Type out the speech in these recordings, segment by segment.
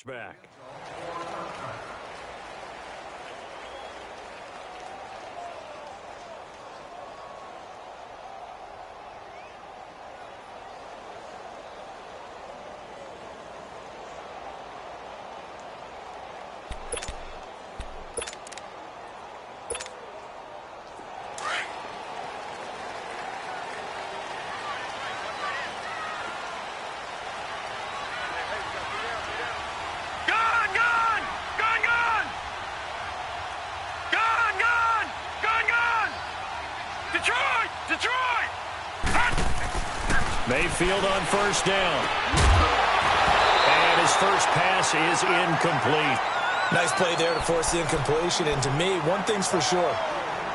Back. Mayfield on first down. And his first pass is incomplete. Nice play there to force the incompletion. And to me, one thing's for sure.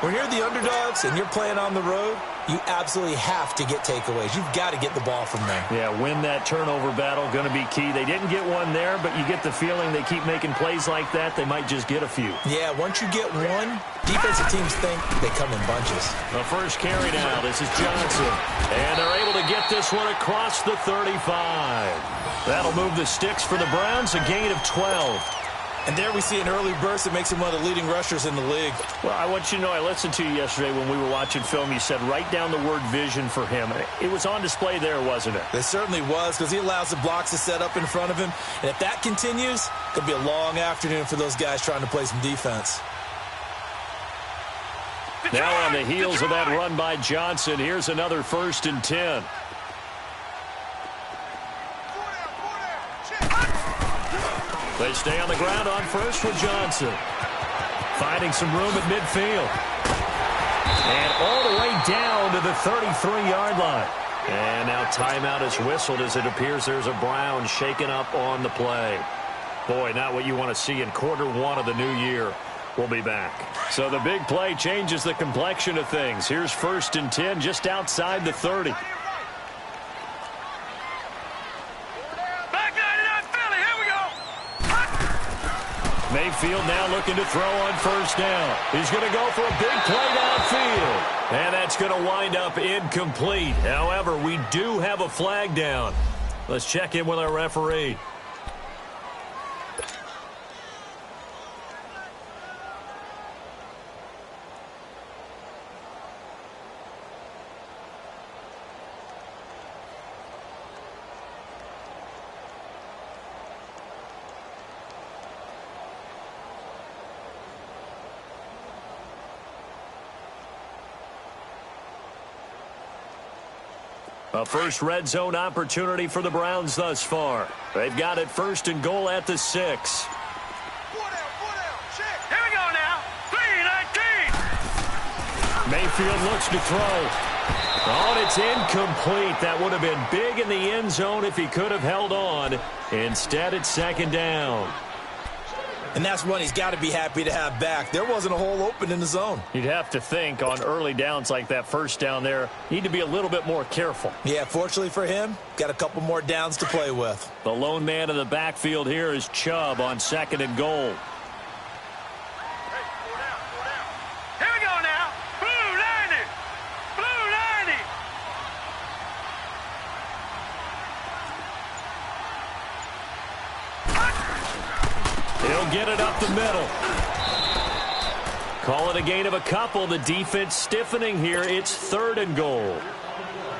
When you're the underdogs and you're playing on the road, you absolutely have to get takeaways. You've got to get the ball from them. Yeah, win that turnover battle, going to be key. They didn't get one there, but you get the feeling they keep making plays like that, they might just get a few. Yeah, once you get one, defensive teams think they come in bunches. The first carry now, this is Johnson. And they're able to get this one across the 35. That'll move the sticks for the Browns, a gain of 12. And there we see an early burst that makes him one of the leading rushers in the league. Well, I want you to know, I listened to you yesterday when we were watching film. You said write down the word vision for him. It was on display there, wasn't it? It certainly was, because he allows the blocks to set up in front of him. And if that continues, it could be a long afternoon for those guys trying to play some defense. Now on the heels of that run by Johnson, here's another 1st and 10. They stay on the ground on first with Johnson. Finding some room at midfield. And all the way down to the 33-yard line. And now timeout is whistled as it appears there's a Brown shaken up on the play. Boy, not what you want to see in quarter one of the new year. We'll be back. So the big play changes the complexion of things. Here's 1st and 10 just outside the 30. Mayfield now looking to throw on first down. He's going to go for a big play downfield. And that's going to wind up incomplete. However, we do have a flag down. Let's check in with our referee. A first red zone opportunity for the Browns thus far. They've got it 1st and goal at the 6. Here we go now. 3-19. Mayfield looks to throw. Oh, and it's incomplete. That would have been big in the end zone if he could have held on. Instead, it's 2nd down. And that's one he's got to be happy to have back. There wasn't a hole open in the zone. You'd have to think on early downs like that first down there, need to be a little bit more careful. Yeah, fortunately for him, got a couple more downs to play with. The lone man in the backfield here is Chubb on 2nd and goal. Here we go now. Blue 90. Blue 90. He'll get it up the middle. Call it a gain of a couple. The defense stiffening here. It's 3rd and goal.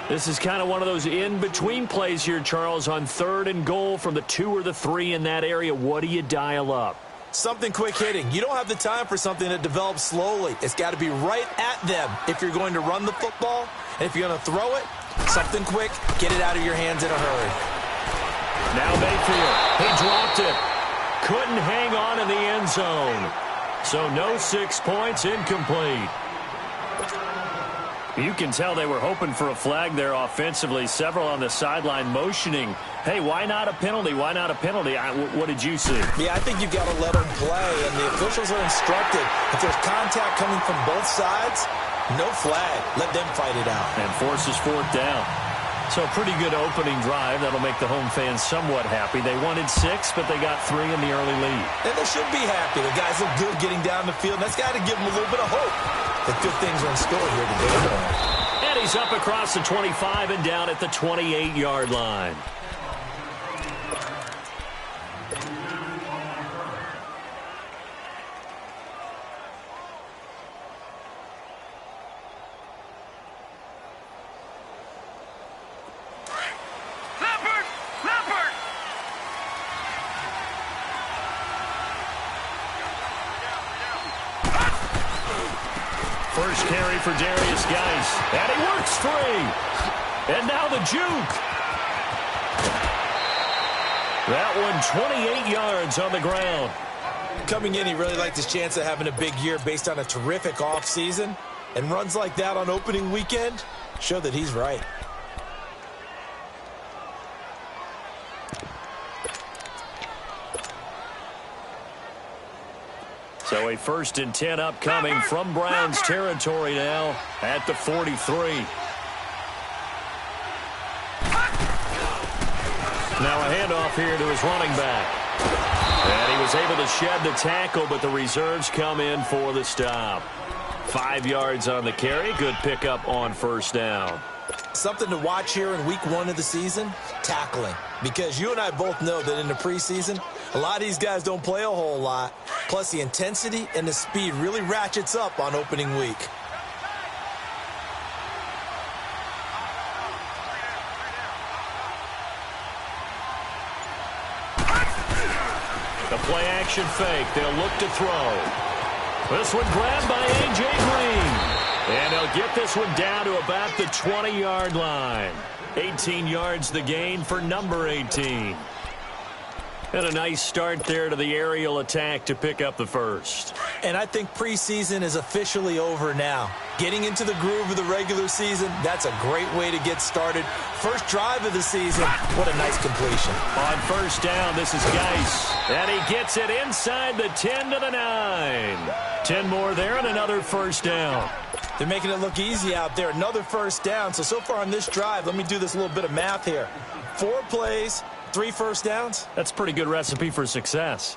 This is kind of one of those in-between plays here, Charles, on 3rd and goal from the 2 or the 3 in that area. What do you dial up? Something quick hitting. You don't have the time for something that develops slowly. It's got to be right at them if you're going to run the football. And if you're going to throw it, something quick, get it out of your hands in a hurry. Now Mayfield. He dropped it. Couldn't hang on in the end zone. So no 6 points, incomplete. You can tell they were hoping for a flag there offensively. Several on the sideline motioning. Hey, why not a penalty? Why not a penalty? What did you see? Yeah, I think you've got to let them play, and the officials are instructed. If there's contact coming from both sides, no flag. Let them fight it out. And forces 4th down. So a pretty good opening drive. That'll make the home fans somewhat happy. They wanted 6, but they got 3 in the early lead. And they should be happy. The guys look good getting down the field. That's got to give them a little bit of hope that good things are in store here today. And he's up across the 25 and down at the 28-yard line. First carry for Darius Geis. And he works free. And now the juke. That one 28 yards on the ground. Coming in, he really liked his chance of having a big year based on a terrific offseason. And runs like that on opening weekend show that he's right. So a 1st and 10 upcoming from Browns territory now at the 43. Now a handoff here to his running back. And he was able to shed the tackle, but the reserves come in for the stop. 5 yards on the carry. Good pickup on 1st down. Something to watch here in week 1 of the season, tackling. Because you and I both know that in the preseason, a lot of these guys don't play a whole lot. Plus, the intensity and the speed really ratchets up on opening week. The play-action fake. They'll look to throw. This one grabbed by A.J. Green. And they'll get this one down to about the 20-yard line. 18 yards the gain for number 18. And a nice start there to the aerial attack to pick up the 1st. And I think preseason is officially over now. Getting into the groove of the regular season, that's a great way to get started. First drive of the season, what a nice completion. On 1st down, this is Geis. And he gets it inside the 10 to the 9. 10 more there and another 1st down. They're making it look easy out there. Another 1st down. So far on this drive, let me do this little bit of math here. 4 plays, 3 1st downs. That's a pretty good recipe for success.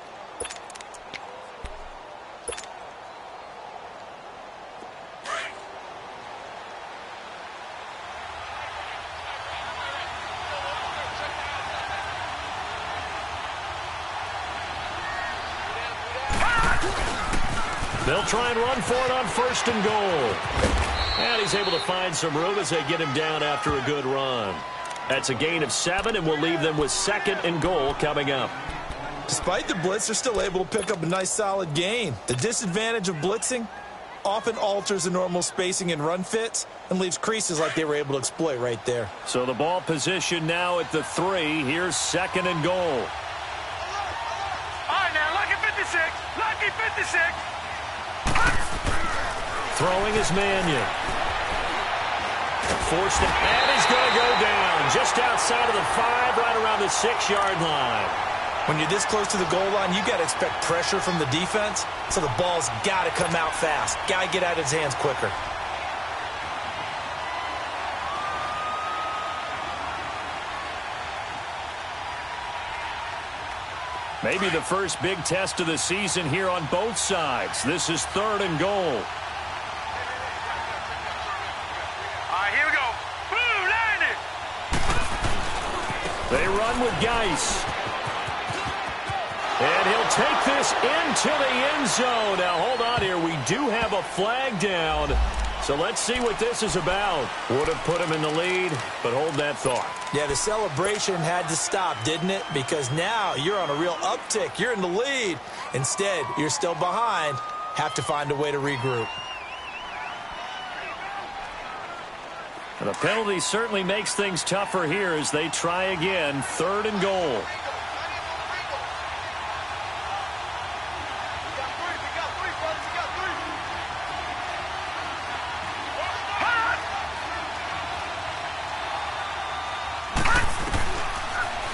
They'll try and run for it on 1st and goal. And he's able to find some room as they get him down after a good run. That's a gain of 7, and we'll leave them with 2nd and goal coming up. Despite the blitz, they're still able to pick up a nice solid gain. The disadvantage of blitzing often alters the normal spacing and run fits and leaves creases like they were able to exploit right there. So the ball position now at the 3. Here's 2nd and goal. All right, now, lucky 56. Lucky 56. Throwing is Mannion. Forced it, and he's going to go down just outside of the 5, right around the 6-yard line. When you're this close to the goal line, you got to expect pressure from the defense, so the ball's got to come out fast. Got to get out of his hands quicker. Maybe the first big test of the season here on both sides. This is 3rd and goal. They run with Geis. And he'll take this into the end zone. Now, hold on here. We do have a flag down. So let's see what this is about. Would have put him in the lead, but hold that thought. Yeah, the celebration had to stop, didn't it? Because now you're on a real uptick. You're in the lead. Instead, you're still behind. Have to find a way to regroup. The penalty certainly makes things tougher here as they try again. 3rd and goal.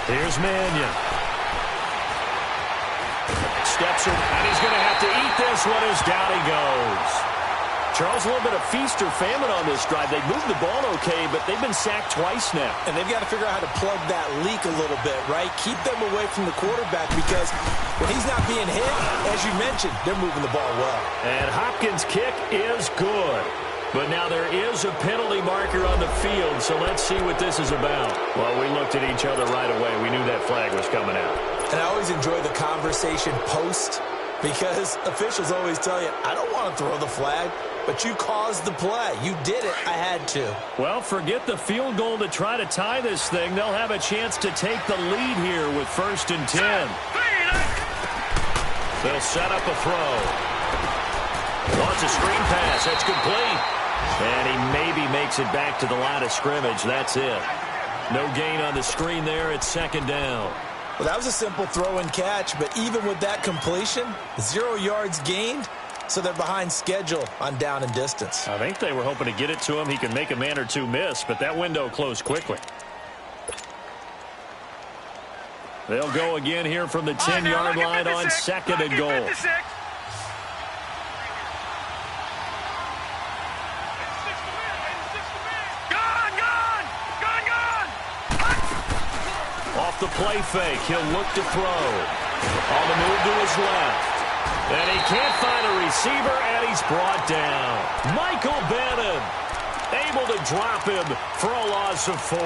Here's Mannion. Steps in, and he's going to have to eat this one as down he goes. Charles, a little bit of feast or famine on this drive. They moved the ball okay, but they've been sacked twice now. And they've got to figure out how to plug that leak a little bit, right? Keep them away from the quarterback because when he's not being hit, as you mentioned, they're moving the ball well. And Hopkins' kick is good. But now there is a penalty marker on the field, so let's see what this is about. Well, we looked at each other right away. We knew that flag was coming out. And I always enjoy the conversation post because officials always tell you, I don't want to throw the flag, but you caused the play. You did it. I had to. Well, forget the field goal to try to tie this thing. They'll have a chance to take the lead here with 1st and 10. They'll set up a throw. Wants a screen pass. That's complete. And he maybe makes it back to the line of scrimmage. That's it. No gain on the screen there. It's 2nd down. Well, that was a simple throw and catch, but even with that completion, 0 yards gained, so they're behind schedule on down and distance. I think they were hoping to get it to him. He could make a man or two miss, but that window closed quickly. They'll go again here from the 10-yard line on 2nd and goal. Off the play fake, he'll look to throw. On the move to his left. And he can't find a receiver, and he's brought down. Michael Bannon able to drop him for a loss of 4.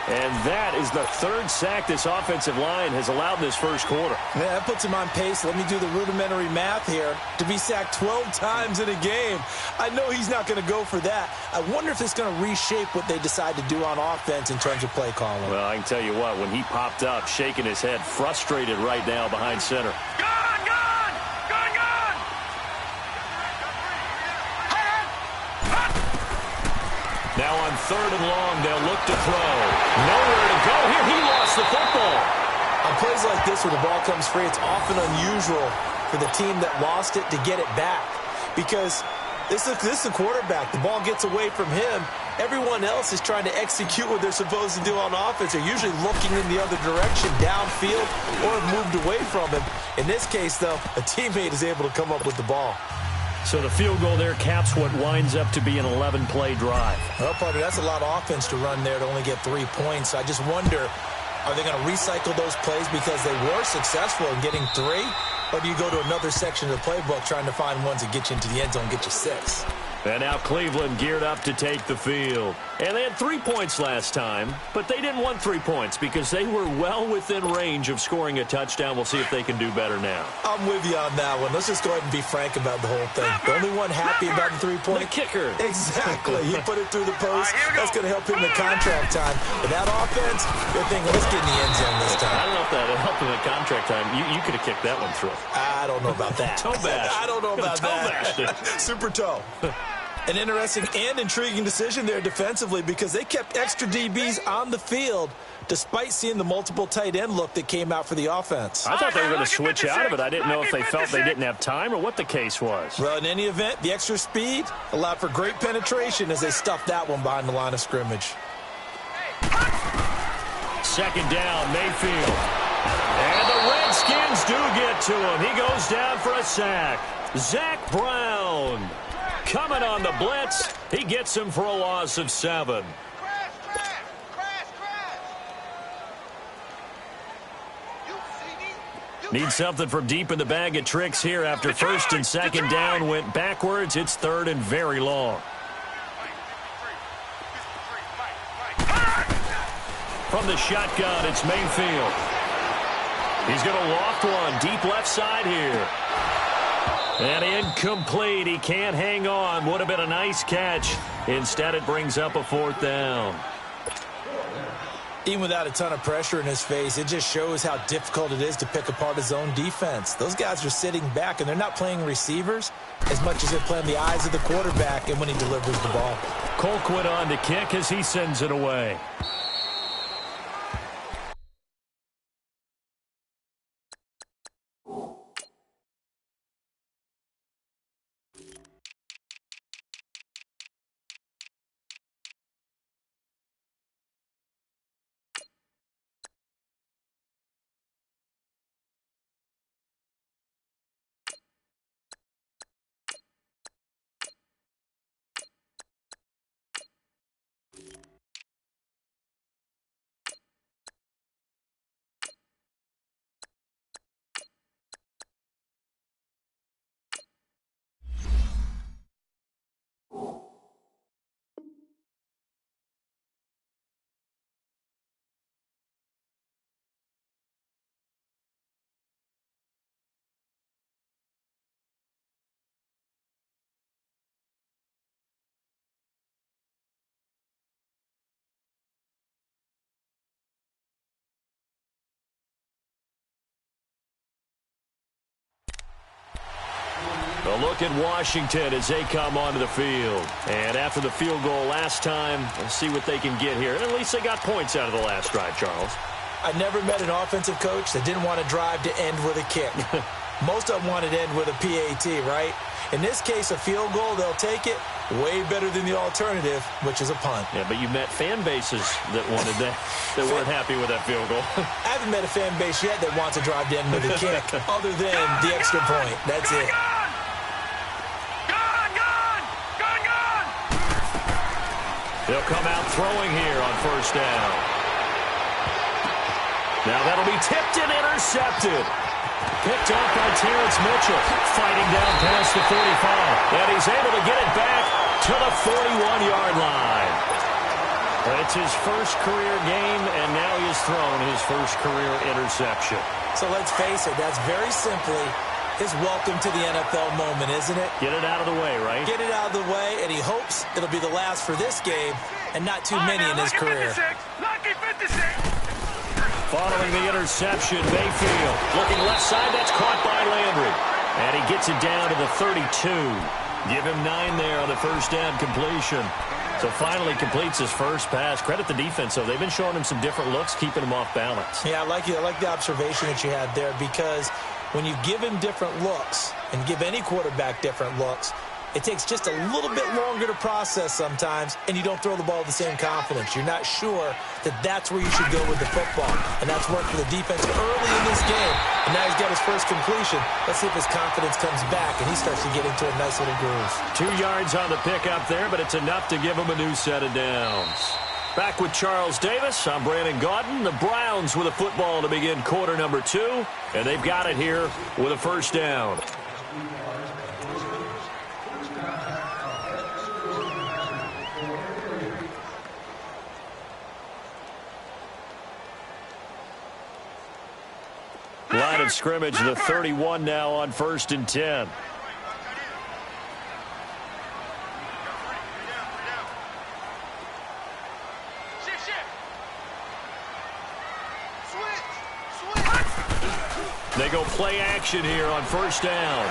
And that is the 3rd sack this offensive line has allowed in this first quarter. Yeah, that puts him on pace. Let me do the rudimentary math here. To be sacked 12 times in a game. I know he's not going to go for that. I wonder if it's going to reshape what they decide to do on offense in terms of play calling. Well, I can tell you what, when he popped up, shaking his head, frustrated right now behind center. Now on 3rd and long, they'll look to throw. Nowhere to go here. He lost the football. On plays like this where the ball comes free, it's often unusual for the team that lost it to get it back. Because this is a quarterback. The ball gets away from him. Everyone else is trying to execute what they're supposed to do on offense. They're usually looking in the other direction, downfield, or have moved away from him. In this case, though, a teammate is able to come up with the ball. So the field goal there caps what winds up to be an 11-play drive. Well, partner, that's a lot of offense to run there to only get 3 points. I just wonder, are they going to recycle those plays because they were successful in getting 3? Or do you go to another section of the playbook trying to find ones that get you into the end zone and get you 6? And now Cleveland geared up to take the field. And they had 3 points last time, but they didn't want 3 points because they were well within range of scoring a touchdown. We'll see if they can do better now. I'm with you on that one. Let's just go ahead and be frank about the whole thing. The only one happy about the 3-point. The kicker. Exactly. He put it through the post. That's going to help him in contract time. But that offense, they're thinking, let's get in the end zone this time. I don't know if that helped him in contract time. You could have kicked that one through. I don't know about that. Toe bash. I don't know about that. Toe Super toe. An interesting and intriguing decision there defensively because they kept extra DBs on the field despite seeing the multiple tight end look that came out for the offense. I thought they were going to switch out of it. I didn't know if they felt they didn't have time or what the case was. Well, in any event, the extra speed allowed for great penetration as they stuffed that one behind the line of scrimmage. 2nd down, Mayfield. And the Redskins do get to him. He goes down for a sack. Zach Brown coming on the blitz. He gets him for a loss of 7. Need something from deep in the bag of tricks here after 1st and 2nd down went backwards. It's 3rd and very long. From the shotgun, it's Mayfield. He's going to loft one deep left side here. And incomplete. He can't hang on. Would have been a nice catch. Instead, it brings up a 4th down. Even without a ton of pressure in his face, it just shows how difficult it is to pick apart his own defense. Those guys are sitting back, and they're not playing receivers as much as they're playing the eyes of the quarterback and when he delivers the ball. Colquitt on to kick as he sends it away. A look at Washington as they come onto the field. And after the field goal last time, let's see what they can get here. And at least they got points out of the last drive, Charles. I never met an offensive coach that didn't want to drive to end with a kick. Most of them wanted to end with a PAT, right? In this case, a field goal, they'll take it. Way better than the alternative, which is a punt. Yeah, but you met fan bases that wanted that, that weren't happy with that field goal. I haven't met a fan base yet that wants to drive to end with a kick, other than the extra point. That's it. They'll come out throwing here on first down. Now that'll be tipped and intercepted. Picked up by Terrence Mitchell, fighting down past the 45. And he's able to get it back to the 41-yard line. It's his first career game, and now he has thrown his first career interception. So let's face it, that's very simply his welcome to the NFL moment, isn't it? Get it out of the way, right? Get it out of the way, and he hopes it'll be the last for this game and not too many in his career. Lucky 56. Following the interception, Mayfield looking left side. That's caught by Landry. And he gets it down to the 32. Give him 9 there on the first down completion. So finally completes his first pass. Credit the defense, though. They've been showing him some different looks, keeping him off balance. Yeah, I like the observation that you had there, because when you give him different looks and give any quarterback different looks, it takes just a little bit longer to process sometimes, and you don't throw the ball with the same confidence. You're not sure that that's where you should go with the football, and that's worked for the defense early in this game, and now he's got his first completion. Let's see if his confidence comes back, and he starts to get into a nice little groove. 2 yards on the pickup there, but it's enough to give him a new set of downs. Back with Charles Davis, I'm Brandon Gaudin. The Browns with a football to begin quarter number 2, and they've got it here with a first down. Line of scrimmage, the 31 now on 1st and 10. They go play action here on first down.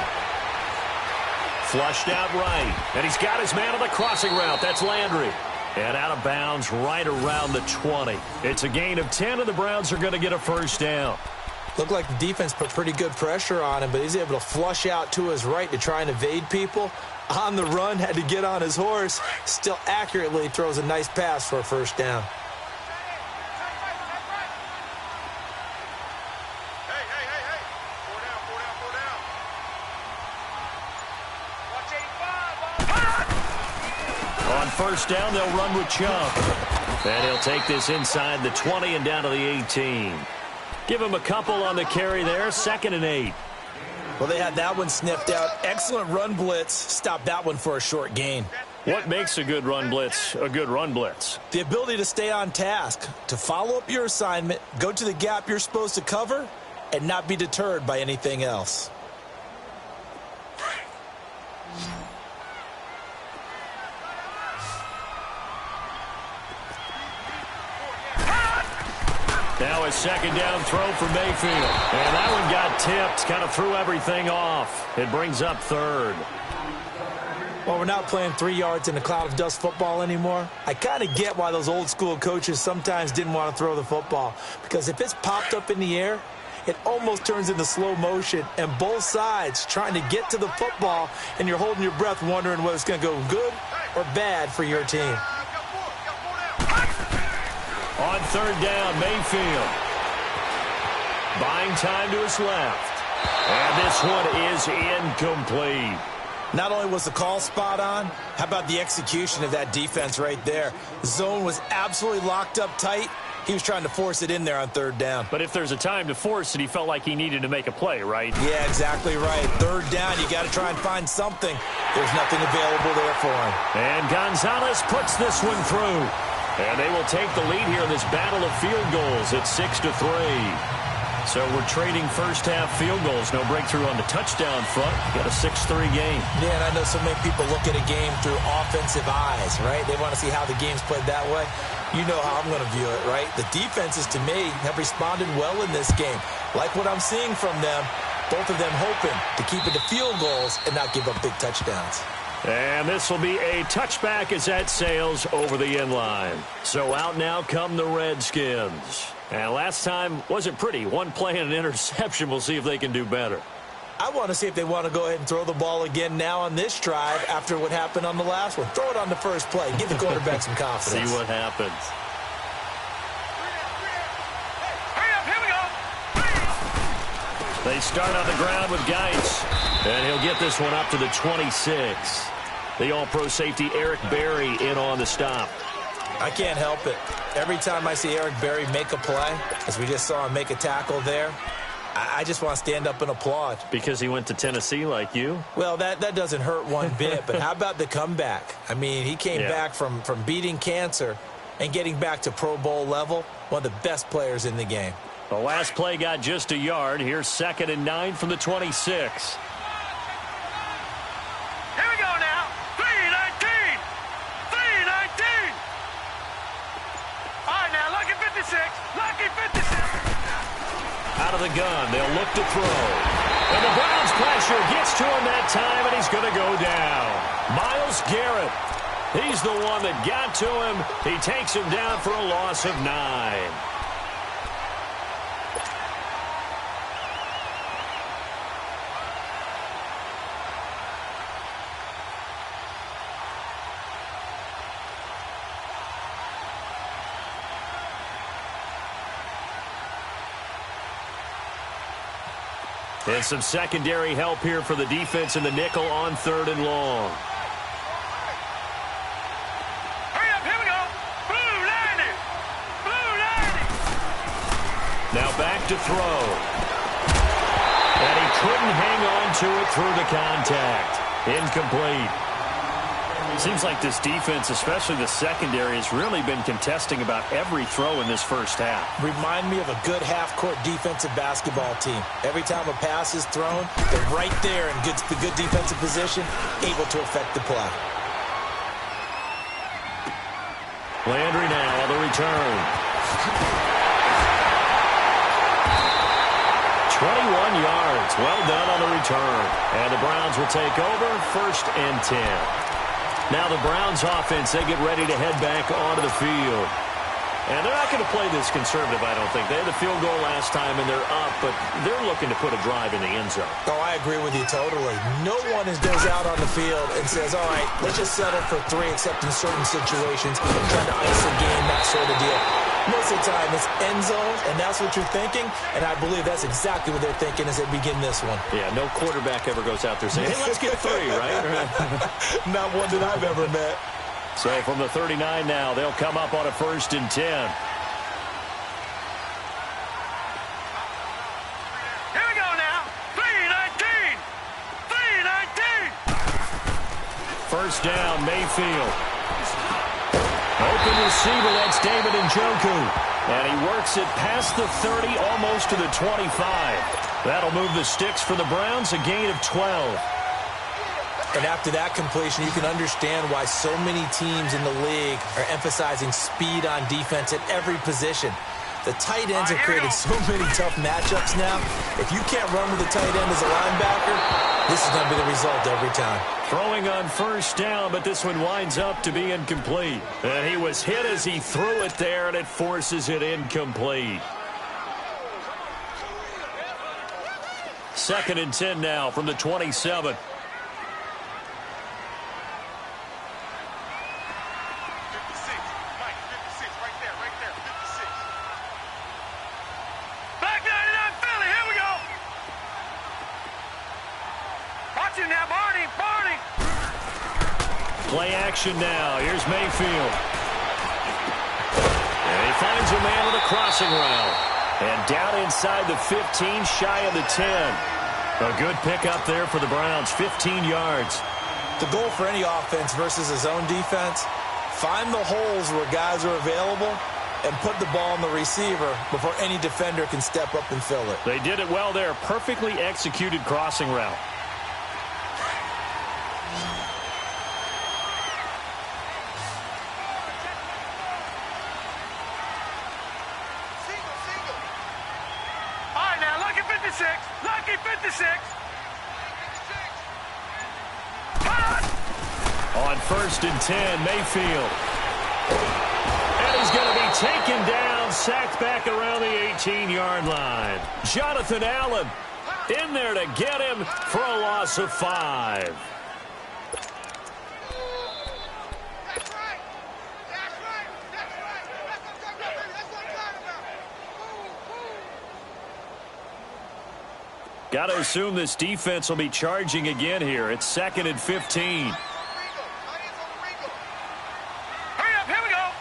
Flushed out right. And he's got his man on the crossing route. That's Landry. And out of bounds right around the 20. It's a gain of 10, and the Browns are going to get a first down. Looked like the defense put pretty good pressure on him, but he's able to flush out to his right to try and evade people. On the run, had to get on his horse. Still accurately throws a nice pass for a first down. On first down, they'll run with Chubb. And he'll take this inside the 20 and down to the 18. Give him a couple on the carry there, 2nd and 8. Well, they had that one sniffed out. Excellent run blitz. Stopped that one for a short gain. What makes a good run blitz a good run blitz? The ability to stay on task, to follow up your assignment, go to the gap you're supposed to cover, and not be deterred by anything else. Now a second down throw for Mayfield. And that one got tipped, kind of threw everything off. It brings up 3rd. Well, we're not playing 3 yards in a cloud of dust football anymore. I kind of get why those old school coaches sometimes didn't want to throw the football. Because if it's popped up in the air, it almost turns into slow motion. And both sides trying to get to the football, and you're holding your breath wondering whether it's going to go good or bad for your team. On 3rd down, Mayfield. Buying time to his left. And this one is incomplete. Not only was the call spot on, how about the execution of that defense right there? The zone was absolutely locked up tight. He was trying to force it in there on 3rd down. But if there's a time to force it, he felt like he needed to make a play, right? Yeah, exactly right. 3rd down, you got to try and find something. There's nothing available there for him. And Gonzalez puts this one through. And they will take the lead here in this battle of field goals at 6-3. So we're trading first-half field goals. No breakthrough on the touchdown front. Got a 6-3 game. Yeah, and I know so many people look at a game through offensive eyes, right? They want to see how the game's played that way. You know how I'm going to view it, right? The defenses, to me, have responded well in this game. Like what I'm seeing from them. Both of them hoping to keep it to field goals and not give up big touchdowns. And this will be a touchback as that sails over the end line. So out now come the Redskins. And last time wasn't pretty. One play and an interception. We'll see if they can do better. I want to see if they want to go ahead and throw the ball again now on this drive after what happened on the last one. Throw it on the first play. Give the quarterback some confidence. See what happens. They start on the ground with Geitz. And he'll get this one up to the 26. The all-pro safety Eric Berry in on the stop. I can't help it. Every time I see Eric Berry make a play, as we just saw him make a tackle there, I just want to stand up and applaud. Because he went to Tennessee like you? Well, that doesn't hurt one bit, but how about the comeback? I mean, he came back from beating cancer and getting back to Pro Bowl level, one of the best players in the game. The last play got just a yard. Here's 2nd and 9 from the 26. Here we go now. 3-19. 3-19. All right, now, lucky 56. Lucky 56. Out of the gun, they'll look to throw. And the Browns pressure gets to him that time, and he's going to go down. Myles Garrett, he's the one that got to him. He takes him down for a loss of 9. And some secondary help here for the defense in the nickel on 3rd and long. Hurry up, here we go. Blue 90. Blue 90. Now back to throw. And he couldn't hang on to it through the contact. Incomplete. Seems like this defense, especially the secondary, has really been contesting about every throw in this first half. Remind me of a good half-court defensive basketball team. Every time a pass is thrown, they're right there in the good defensive position, able to affect the play. Landry now on the return. 21 yards. Well done on the return. And the Browns will take over 1st and 10. Now the Browns offense, they get ready to head back onto the field. And they're not going to play this conservative, I don't think. They had the field goal last time, and they're up, but they're looking to put a drive in the end zone. Oh, I agree with you totally. No one goes out on the field and says, all right, let's just settle for 3, except in certain situations, trying to ice a game, that sort of deal. Most of the time, it's end zone, and that's what you're thinking, and I believe that's exactly what they're thinking as they begin this one. Yeah, no quarterback ever goes out there saying, hey, let's get 3, right? Not one that I've ever met. So from the 39 now, they'll come up on a 1st and 10. Here we go now. 3-19. 3-19. 1st down, Mayfield. Open receiver, that's David Njoku. And he works it past the 30, almost to the 25. That'll move the sticks for the Browns, a gain of 12. And after that completion, you can understand why so many teams in the league are emphasizing speed on defense at every position. The tight ends have created so many tough matchups now. If you can't run with the tight end as a linebacker, this is going to be the result every time. Throwing on 1st down, but this one winds up to be incomplete. And he was hit as he threw it there, and it forces it incomplete. 2nd and 10 now from the 27. Play action now. Here's Mayfield. And he finds a man with a crossing route. And down inside the 15, shy of the 10. A good pickup there for the Browns, 15 yards. The goal for any offense versus his own defense, find the holes where guys are available and put the ball on the receiver before any defender can step up and fill it. They did it well there. Perfectly executed crossing route. All right, now, lucky 56. Lucky 56. 56. On 1st and 10, Mayfield. And he's going to be taken down, sacked back around the 18-yard line. Jonathan Allen in there to get him for a loss of 5. Got to assume this defense will be charging again here. It's 2nd and 15. Hurry up, here we go.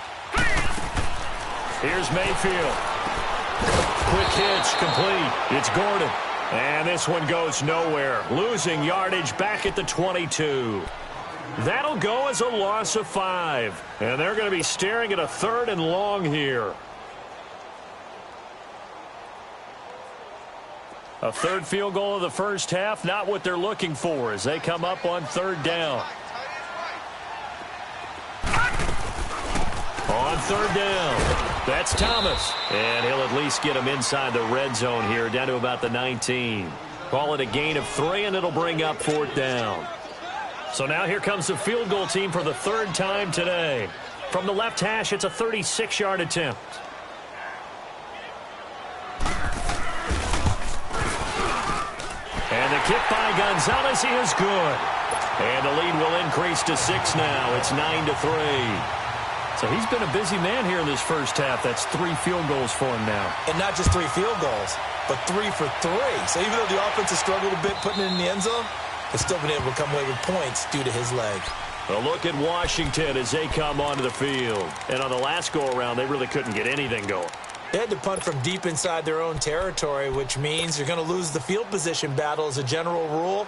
Here's Mayfield. Quick hitch, complete. It's Gordon. And this one goes nowhere. Losing yardage back at the 22. That'll go as a loss of 5. And they're going to be staring at a 3rd and long here. A 3rd field goal of the first half, not what they're looking for as they come up on 3rd down. On 3rd down, that's Thomas. And he'll at least get him inside the red zone here, down to about the 19. Call it a gain of 3, and it'll bring up 4th down. So now here comes the field goal team for the 3rd time today. From the left hash, it's a 36-yard attempt. And the kick by Gonzalez is good. And the lead will increase to 6 now. It's 9-3. So he's been a busy man here in this first half. That's 3 field goals for him now. And not just 3 field goals, but 3 for 3. So even though the offense has struggled a bit putting it in the end zone, they've still been able to come away with points due to his leg. A look at Washington as they come onto the field. And on the last go-around, they really couldn't get anything going. They had to punt from deep inside their own territory, which means you're going to lose the field position battle as a general rule.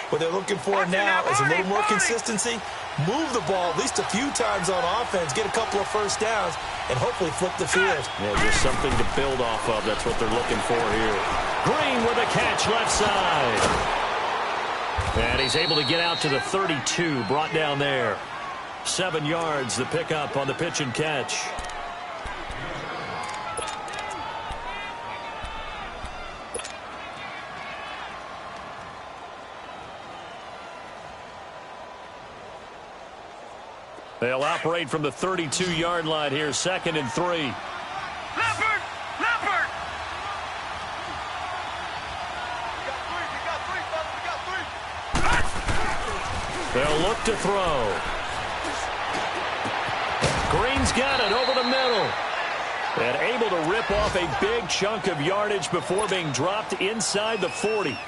What they're looking for now is a little more consistency, move the ball at least a few times on offense, get a couple of first downs, and hopefully flip the field. Yeah, just something to build off of. That's what they're looking for here. Green with a catch left side. And he's able to get out to the 32, brought down there. 7 yards, the pickup on the pitch and catch. They'll operate from the 32-yard line here, 2nd and 3. Leopard! Leopard! They'll look to throw. Green's got it over the middle. And able to rip off a big chunk of yardage before being dropped inside the 40.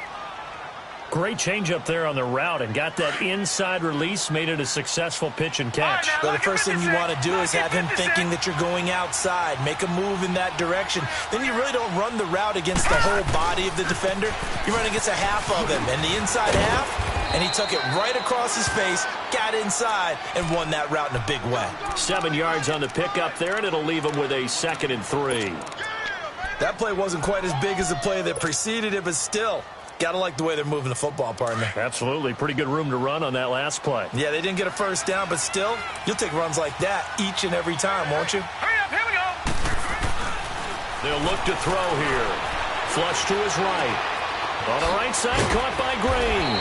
Great change up there on the route and got that inside release, made it a successful pitch and catch. But the first thing you want to do is have him thinking that you're going outside, make a move in that direction. Then you really don't run the route against the whole body of the defender. You run against a half of him, and the inside half, and he took it right across his face, got inside, and won that route in a big way. 7 yards on the pickup there, and it'll leave him with a 2nd and 3. That play wasn't quite as big as the play that preceded it, but still, gotta like the way they're moving the football, partner. Absolutely. Pretty good room to run on that last play. Yeah, they didn't get a first down, but still, you'll take runs like that each and every time, won't you? Hurry up, here we go. They'll look to throw here. Flush to his right. On the right side, caught by Green.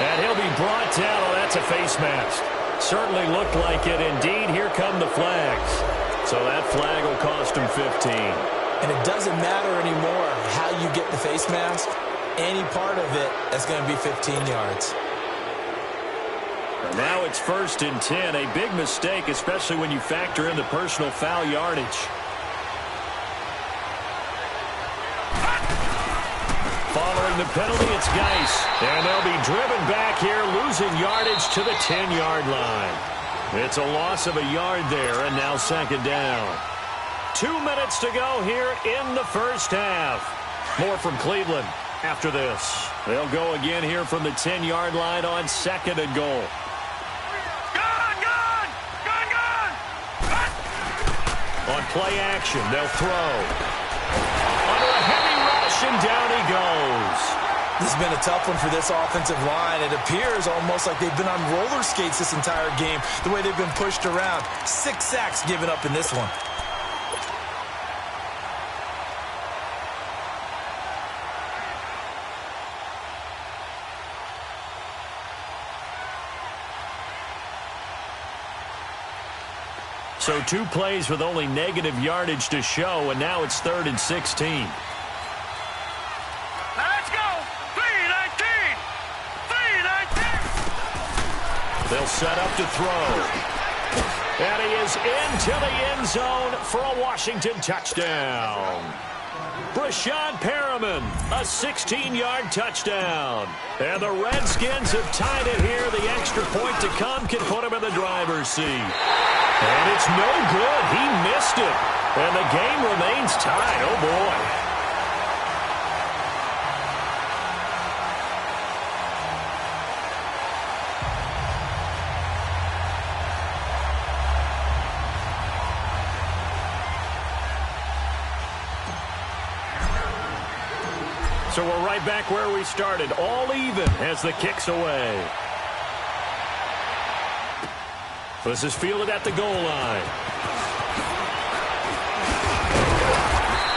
And he'll be brought down. Oh, that's a face mask. Certainly looked like it. Indeed, here come the flags. So that flag will cost him 15. And it doesn't matter anymore how you get the face mask. Any part of it, that's going to be 15 yards. And now it's 1st and 10. A big mistake, especially when you factor in the personal foul yardage. Following the penalty, it's Geis. And they'll be driven back here, losing yardage to the 10-yard line. It's a loss of a yard there, and now 2nd down. 2 minutes to go here in the first half. More from Cleveland after this. They'll go again here from the 10-yard line on 2nd and goal. Gone! On play action, they'll throw. Under a heavy rush, and down he goes. This has been a tough one for this offensive line. It appears almost like they've been on roller skates this entire game, the way they've been pushed around. 6 sacks given up in this one. So 2 plays with only negative yardage to show, and now it's 3rd and 16. Now let's go. 3-19. 3-19. They'll set up to throw. And he is into the end zone for a Washington touchdown. Brashad Perriman, a 16-yard touchdown. And the Redskins have tied it here. The extra point to come can put him in the driver's seat. And it's no good. He missed it. And the game remains tied. Oh, boy. So we're right back where we started, all even as the kick's away. This is fielded at the goal line.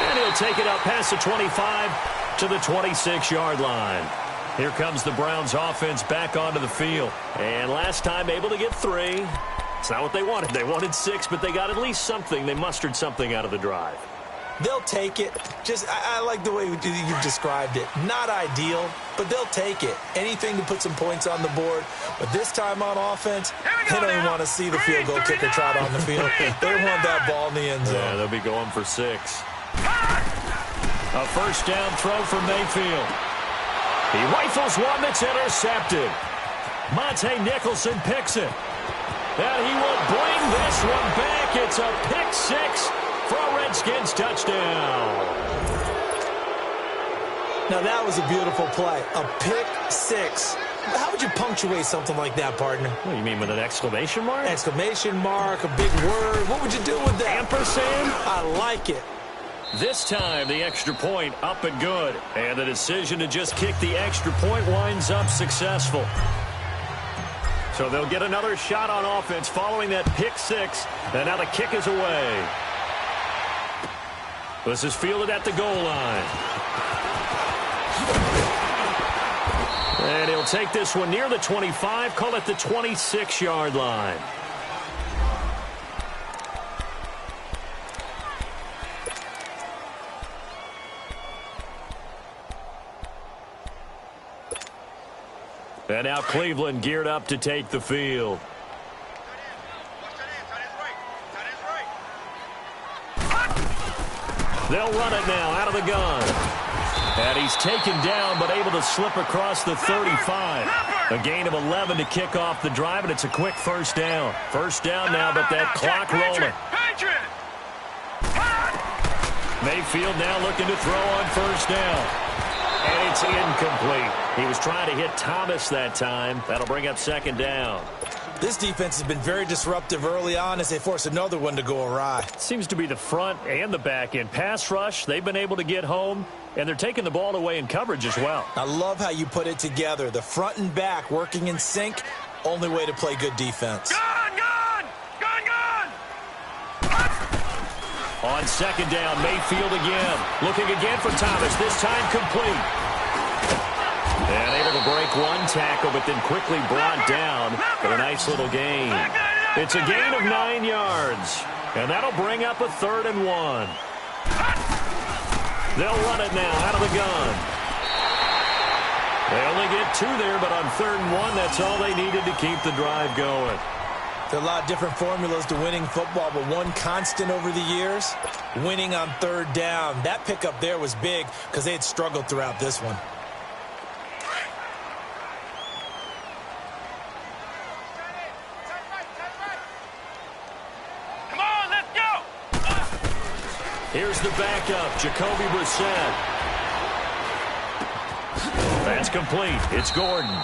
And he'll take it up past the 25 to the 26-yard line. Here comes the Browns offense back onto the field. And last time able to get 3. It's not what they wanted. They wanted 6, but they got at least something. They mustered something out of the drive. They'll take it. I like the way you've described it. Not ideal, but they'll take it. Anything to put some points on the board. But this time on offense, they don't even want to see the field goal kicker trot on the field. They want that ball in the end zone. Yeah, they'll be going for 6. A first down throw from Mayfield. He rifles one that's intercepted. Monte Nicholson picks it. And he will bring this one back. It's a pick 6. For a Redskins touchdown. Now that was a beautiful play. A pick 6. How would you punctuate something like that, partner? What do you mean, with an exclamation mark? Exclamation mark, a big word. What would you do with that? Ampersand? I like it. This time, the extra point up and good. And the decision to just kick the extra point winds up successful. So they'll get another shot on offense following that pick 6. And now the kick is away. This is fielded at the goal line. And he'll take this one near the 25, call it the 26-yard line. And now Cleveland geared up to take the field. They'll run it now out of the gun. And he's taken down but able to slip across the 35. A gain of 11 to kick off the drive, and it's a quick first down. First down now, but that clock rolling. Mayfield now looking to throw on first down. And it's incomplete. He was trying to hit Thomas that time. That'll bring up second down. This defense has been very disruptive early on as they force another one to go awry. Seems to be the front and the back end. Pass rush, they've been able to get home, and they're taking the ball away in coverage as well. I love how you put it together. The front and back working in sync, only way to play good defense. On second down, Mayfield again. Looking again for Thomas, this time complete. And able to break one tackle, but then quickly brought down for a nice little gain. It's a gain of 9 yards. And that'll bring up a 3rd and 1. They'll run it now out of the gun. They only get 2 there, but on 3rd and 1, that's all they needed to keep the drive going. There are a lot of different formulas to winning football, but one constant over the years, winning on 3rd down. That pickup there was big because they had struggled throughout this one. Here's the backup, Jacoby Brissett. That's complete. It's Gordon.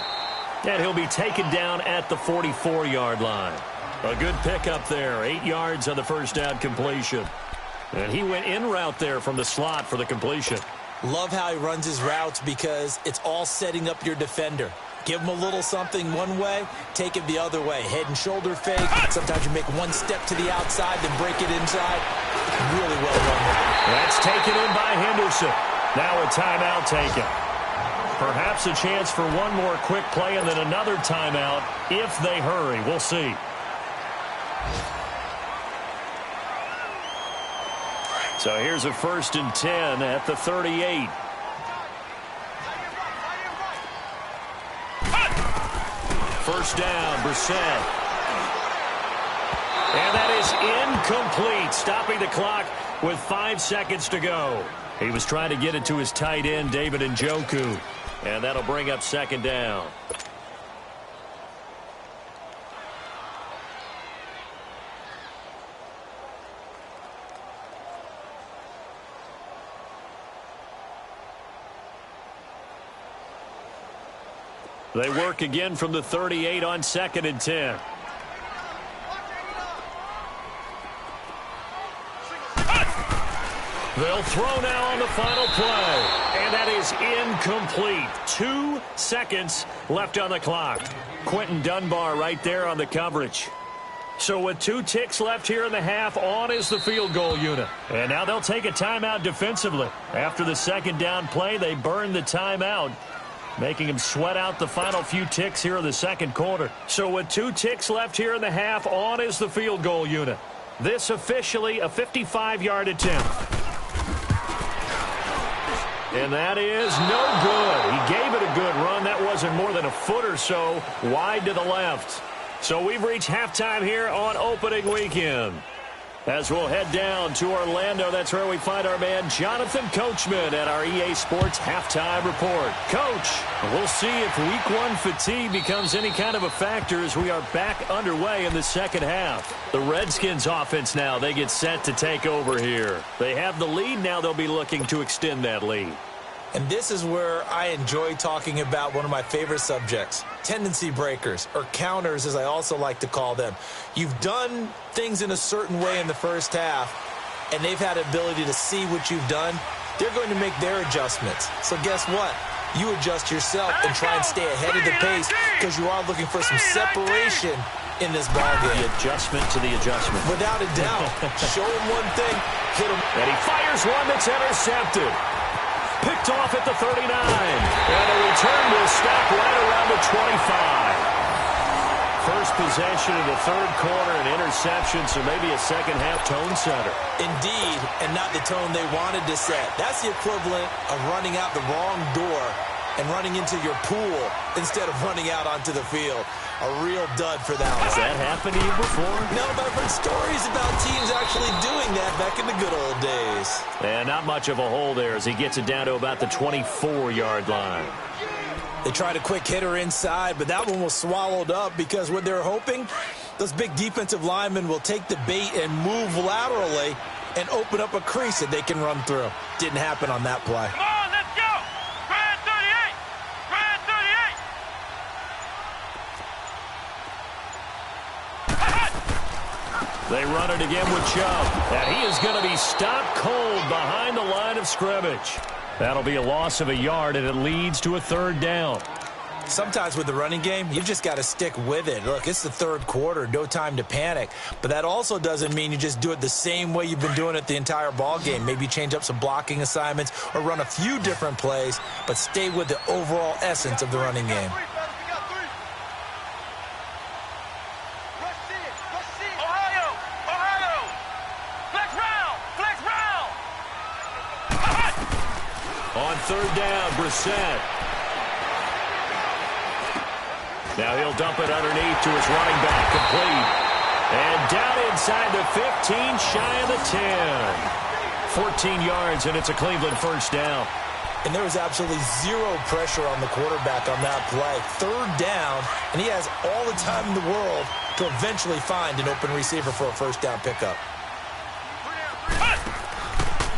And he'll be taken down at the 44-yard line. A good pickup there. 8 yards on the first down completion. And he went in route there from the slot for the completion. Love how he runs his routes because it's all setting up your defender. Give him a little something one way, take it the other way. Head and shoulder fake. Sometimes you make one step to the outside, then break it inside. Really well run there. That's taken in by Henderson. Now a timeout taken. Perhaps a chance for one more quick play and then another timeout if they hurry. We'll see. So here's a 1st and 10 at the 38. First down, Brissett. And that is incomplete, stopping the clock with 5 seconds to go. He was trying to get it to his tight end, David Njoku. And that'll bring up 2nd down. They work again from the 38 on 2nd and 10. They'll throw now on the final play. And that is incomplete. 2 seconds left on the clock. Quentin Dunbar right there on the coverage. So with 2 ticks left here in the half, on is the field goal unit. And now they'll take a timeout defensively. After the 2nd down play, they burn the timeout, making him sweat out the final few ticks here in the 2nd quarter. So with 2 ticks left here in the half, on is the field goal unit. This officially a 55-yard attempt. And that is no good. He gave it a good run. That wasn't more than a foot or so wide to the left. So we've reached halftime here on opening weekend. As we'll head down to Orlando, that's where we find our man Jonathan Coachman at our EA Sports Halftime Report. Coach, we'll see if Week 1 fatigue becomes any kind of a factor as we are back underway in the 2nd half. The Redskins offense now, they get set to take over here. They have the lead. Now they'll be looking to extend that lead. And this is where I enjoy talking about one of my favorite subjects, tendency breakers, or counters as I also like to call them. You've done things in a certain way in the first half, and they've had the ability to see what you've done. They're going to make their adjustments. So guess what? You adjust yourself and try and stay ahead of the pace because you are looking for some separation in this ballgame. The adjustment to the adjustment. Without a doubt. Show him one thing, hit him. And he fires one that's intercepted. Picked off at the 39. And a return will stop right around the 25. First possession of the 3rd quarter, an interception, so maybe a 2nd half tone setter. Indeed, and not the tone they wanted to set. That's the equivalent of running out the wrong door and running into your pool instead of running out onto the field. A real dud for that one. Has that happened to you before? No, but I've heard stories about teams actually doing that back in the good old days. And not much of a hole there as he gets it down to about the 24-yard line. They tried a quick hitter inside, but that one was swallowed up because what they're hoping, those big defensive linemen will take the bait and move laterally and open up a crease that they can run through. Didn't happen on that play. Come on, let's go. Brad 38. Brad 38. They run it again with Chubb. And he is going to be stopped cold behind the line of scrimmage. That'll be a loss of a yard, and it leads to a 3rd down. Sometimes with the running game, you've just got to stick with it. Look, it's the 3rd quarter, no time to panic. But that also doesn't mean you just do it the same way you've been doing it the entire ball game. Maybe change up some blocking assignments or run a few different plays, but stay with the overall essence of the running game. On 3rd down, Brissett. Now he'll dump it underneath to his running back, complete. And down inside the 15, shy of the 10. 14 yards, and it's a Cleveland 1st down. And there was absolutely zero pressure on the quarterback on that play. 3rd down, and he has all the time in the world to eventually find an open receiver for a 1st down pickup.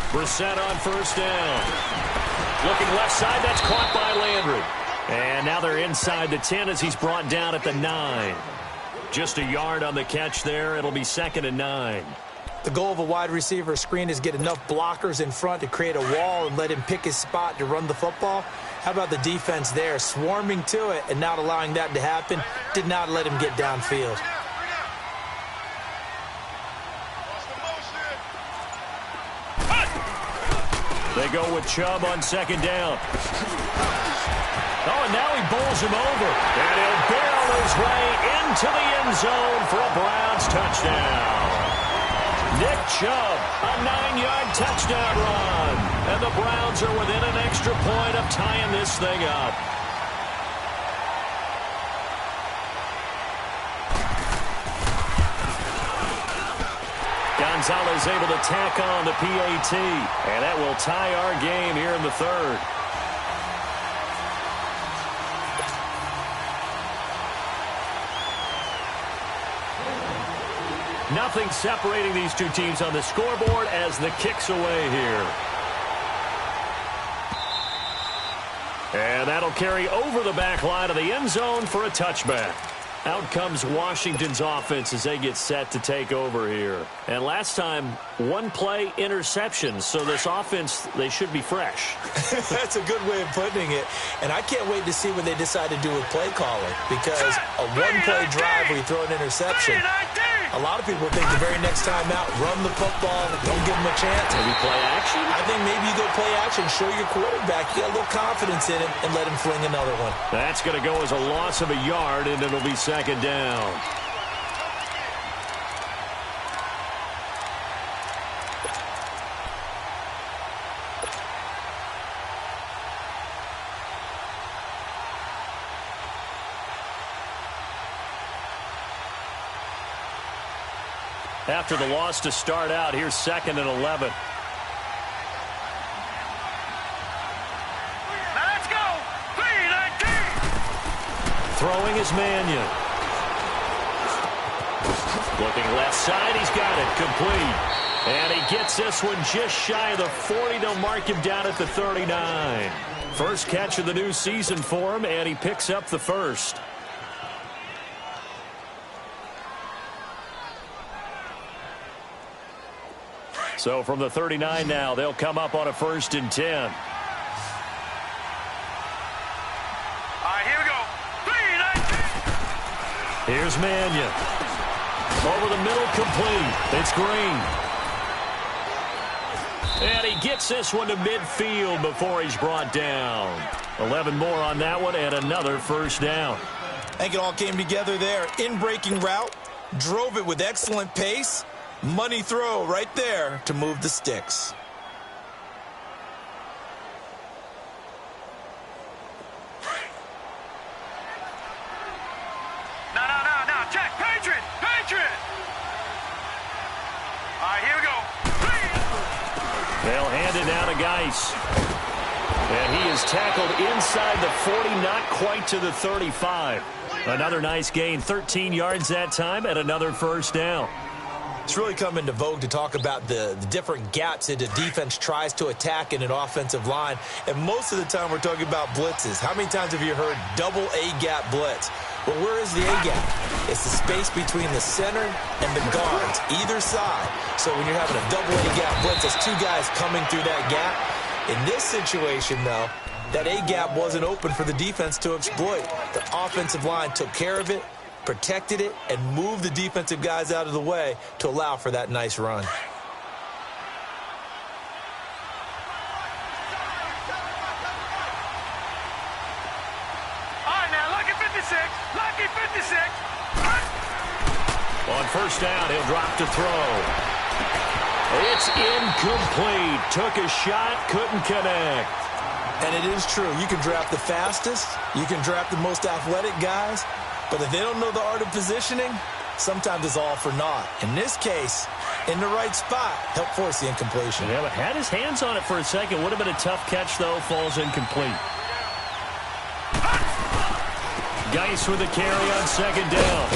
Brissett on 1st down. Looking left side, that's caught by Landry. And now they're inside the 10 as he's brought down at the 9. Just a yard on the catch there. It'll be 2nd and 9. The goal of a wide receiver screen is get enough blockers in front to create a wall and let him pick his spot to run the football. How about the defense there, swarming to it and not allowing that to happen? Did not let him get downfield. They go with Chubb on 2nd down. Oh, and now he bowls him over. And he'll barrel his way into the end zone for a Browns touchdown. Nick Chubb, a 9-yard touchdown run. And the Browns are within an extra point of tying this thing up. Gonzalez able to tack on the PAT. And that will tie our game here in the third. Nothing separating these two teams on the scoreboard as the kick's away here. And that'll carry over the back line of the end zone for a touchback. Out comes Washington's offense as they get set to take over here. And last time, one-play interception. So this offense, they should be fresh. That's a good way of putting it. And I can't wait to see what they decide to do with play calling. Because a one-play drive where you throw an interception, a lot of people think the very next time out, run the football, don't give them a chance. Maybe play action? I think maybe you go play action, show your quarterback you got a little confidence in him, and let him fling another one. That's going to go as a loss of a yard, and it'll be second down. After the loss to start out, here's 2nd and 11. Let's go. 3-19. Throwing is Mannion. Looking left side, he's got it, complete. And he gets this one just shy of the 40. They'll mark him down at the 39. First catch of the new season for him, and he picks up the first. So from the 39 now, they'll come up on a 1st and 10. All right, here we go. 3-19. Here's Mannion. Over the middle, complete. It's Green. And he gets this one to midfield before he's brought down. 11 more on that one and another first down. I think it all came together there. In-breaking route, drove it with excellent pace. Money throw right there to move the sticks. No. Check. Patriot. All right, here we go. They'll hand it down to Geis. And he is tackled inside the 40, not quite to the 35. Another nice gain, 13 yards that time, and another first down. It's really come into vogue to talk about the different gaps that the defense tries to attack in an offensive line. And most of the time we're talking about blitzes. How many times have you heard double A-gap blitz? Well, where is the A-gap? It's the space between the center and the guards, either side. So when you're having a double A-gap blitz, there's two guys coming through that gap. In this situation, though, that A-gap wasn't open for the defense to exploit. The offensive line took care of it, protected it, and moved the defensive guys out of the way to allow for that nice run. All right, now, lucky 56. Lucky 56. On first down, he'll drop to throw. It's incomplete. Took a shot, couldn't connect. And it is true. You can draft the fastest. You can draft the most athletic guys. But if they don't know the art of positioning, sometimes it's all for naught. In this case, in the right spot, helped force the incompletion. Yeah, but had his hands on it for a second. Would have been a tough catch, though. Falls incomplete. Geis with the carry on second down.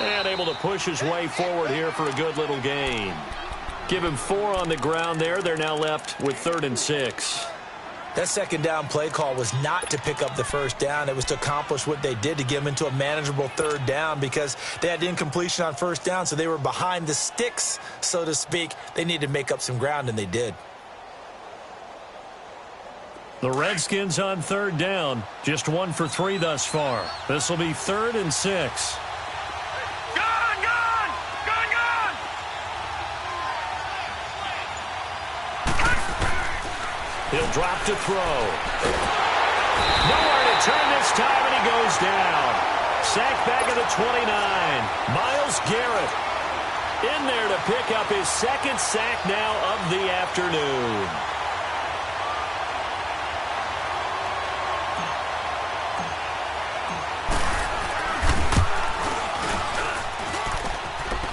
And able to push his way forward here for a good little gain. Give him 4 on the ground there. They're now left with 3rd and 6. That second down play call was not to pick up the first down. It was to accomplish what they did, to get them into a manageable 3rd down, because they had incompletion on first down, so they were behind the sticks, so to speak. They needed to make up some ground, and they did. The Redskins on 3rd down. Just 1 for 3 thus far. This will be 3rd and 6. He'll drop to throw. Nowhere to turn this time, and he goes down. Sacked back at the 29. Myles Garrett. in there to pick up his second sack now of the afternoon.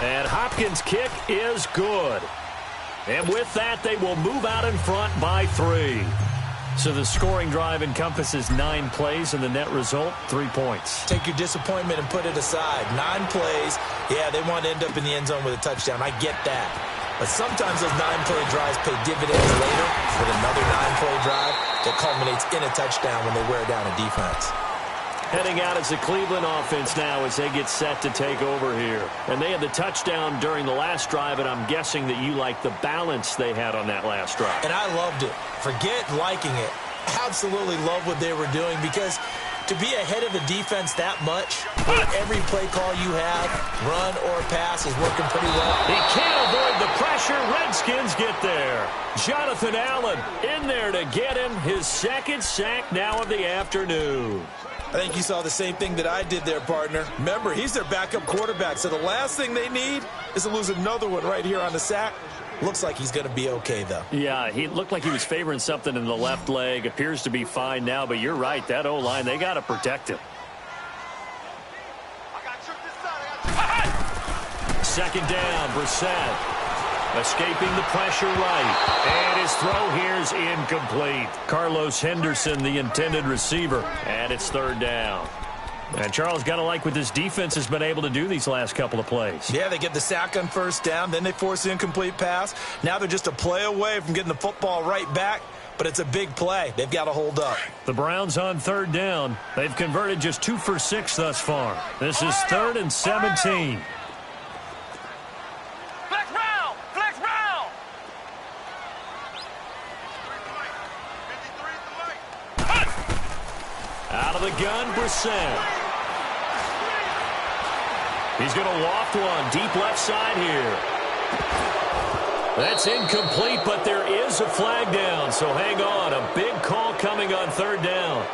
And Hopkins' kick is good. And with that, they will move out in front by 3. So the scoring drive encompasses 9 plays, and the net result, 3 points. Take your disappointment and put it aside. 9 plays. Yeah, they want to end up in the end zone with a touchdown. I get that. But sometimes those 9-play drives pay dividends later with another 9-play drive that culminates in a touchdown when they wear down a defense. Heading out as the Cleveland offense now as they get set to take over here. And they had the touchdown during the last drive, and I'm guessing that you like the balance they had on that last drive. And I loved it. Forget liking it. Absolutely love what they were doing, because to be ahead of the defense that much, where every play call you have, run or pass, is working pretty well. He can't avoid the pressure. Redskins get there. Jonathan Allen in there to get him his second sack now of the afternoon. I think you saw the same thing that I did there, partner. Remember, he's their backup quarterback, so the last thing they need is to lose another one right here on the sack. Looks like he's going to be okay, though. Yeah, he looked like he was favoring something in the left leg. Appears to be fine now, but you're right. That O-line, they got to protect him. Second down, Brissett. Escaping the pressure right. And his throw here is incomplete. Carlos Henderson, the intended receiver. And it's third down. And Charles, got to like what this defense has been able to do these last couple of plays. Yeah, they get the sack on first down. Then they force the incomplete pass. Now they're just a play away from getting the football right back. But it's a big play. They've got to hold up. The Browns on third down. They've converted just 2 for 6 thus far. This is 3rd and 17. Out of the gun, Brissett. He's going to loft one deep left side here. That's incomplete, but there is a flag down, so hang on. A big call coming on third down.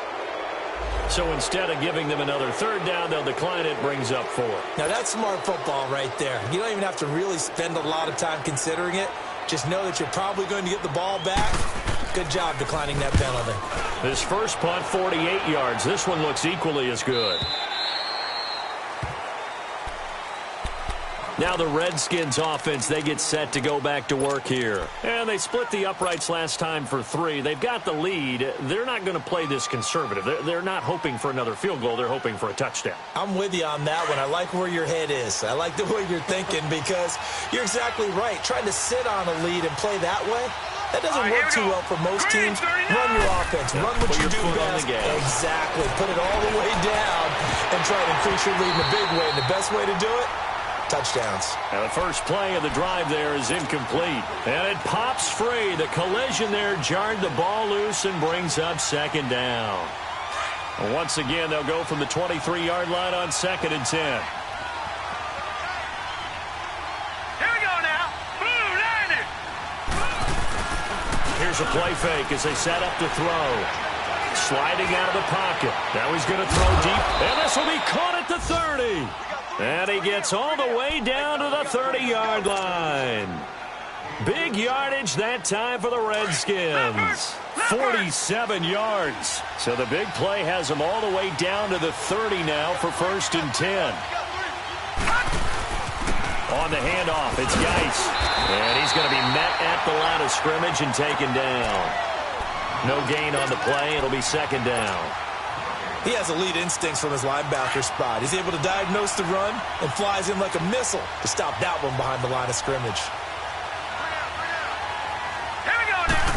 So instead of giving them another third down, they'll decline it, brings up 4. Now that's smart football right there. You don't even have to really spend a lot of time considering it. Just know that you're probably going to get the ball back. Good job declining that penalty. This first punt, 48 yards. This one looks equally as good. Now the Redskins offense, they get set to go back to work here. And they split the uprights last time for 3. They've got the lead. They're not going to play this conservative. They're not hoping for another field goal. They're hoping for a touchdown. I'm with you on that one. I like where your head is. I like the way you're thinking, because you're exactly right. Trying to sit on a lead and play that way, that doesn't work too well for most teams. Run your offense. Run what you do best. Exactly. Put it all the way down and try to increase your lead in a big way. And the best way to do it, touchdowns. Now the first play of the drive there is incomplete. And it pops free. The collision there jarred the ball loose and brings up second down. And once again, they'll go from the 23-yard line on 2nd and 10. Here's a play fake as they set up to throw. Sliding out of the pocket. Now he's going to throw deep. And this will be caught at the 30. And he gets all the way down to the 30-yard line. Big yardage that time for the Redskins. 47 yards. So the big play has them all the way down to the 30 now for 1st and 10. On the handoff, it's Geis. And he's going to be met at the line of scrimmage and taken down. No gain on the play. It'll be 2nd down. He has elite instincts from his linebacker spot. He's able to diagnose the run and flies in like a missile to stop that one behind the line of scrimmage. Here we go now.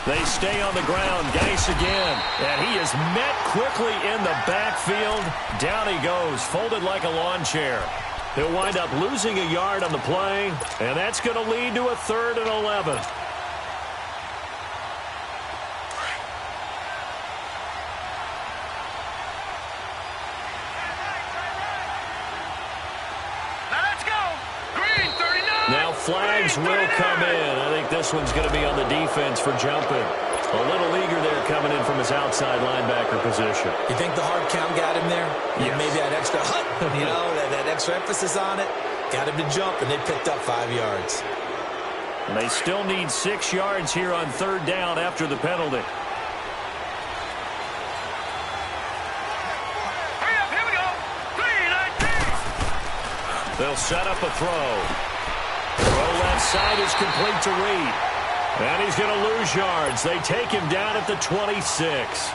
They stay on the ground. Geis again. And he is met quickly in the backfield. Down he goes, folded like a lawn chair. He'll wind up losing a yard on the play, and that's going to lead to a 3rd and 11. Now let's go. Green 39. Now flags will come in. I think this one's going to be on the defense for jumping. A little eager there coming in from his outside linebacker position. You think the hard count got him there? Yes. Maybe that extra that extra emphasis on it. Got him to jump, and they picked up 5 yards. And they still need 6 yards here on 3rd down after the penalty. Hurry up, here we go. 3-19. They'll set up a throw. Throw left side is complete to Reed. And he's going to lose yards. They take him down at the 26.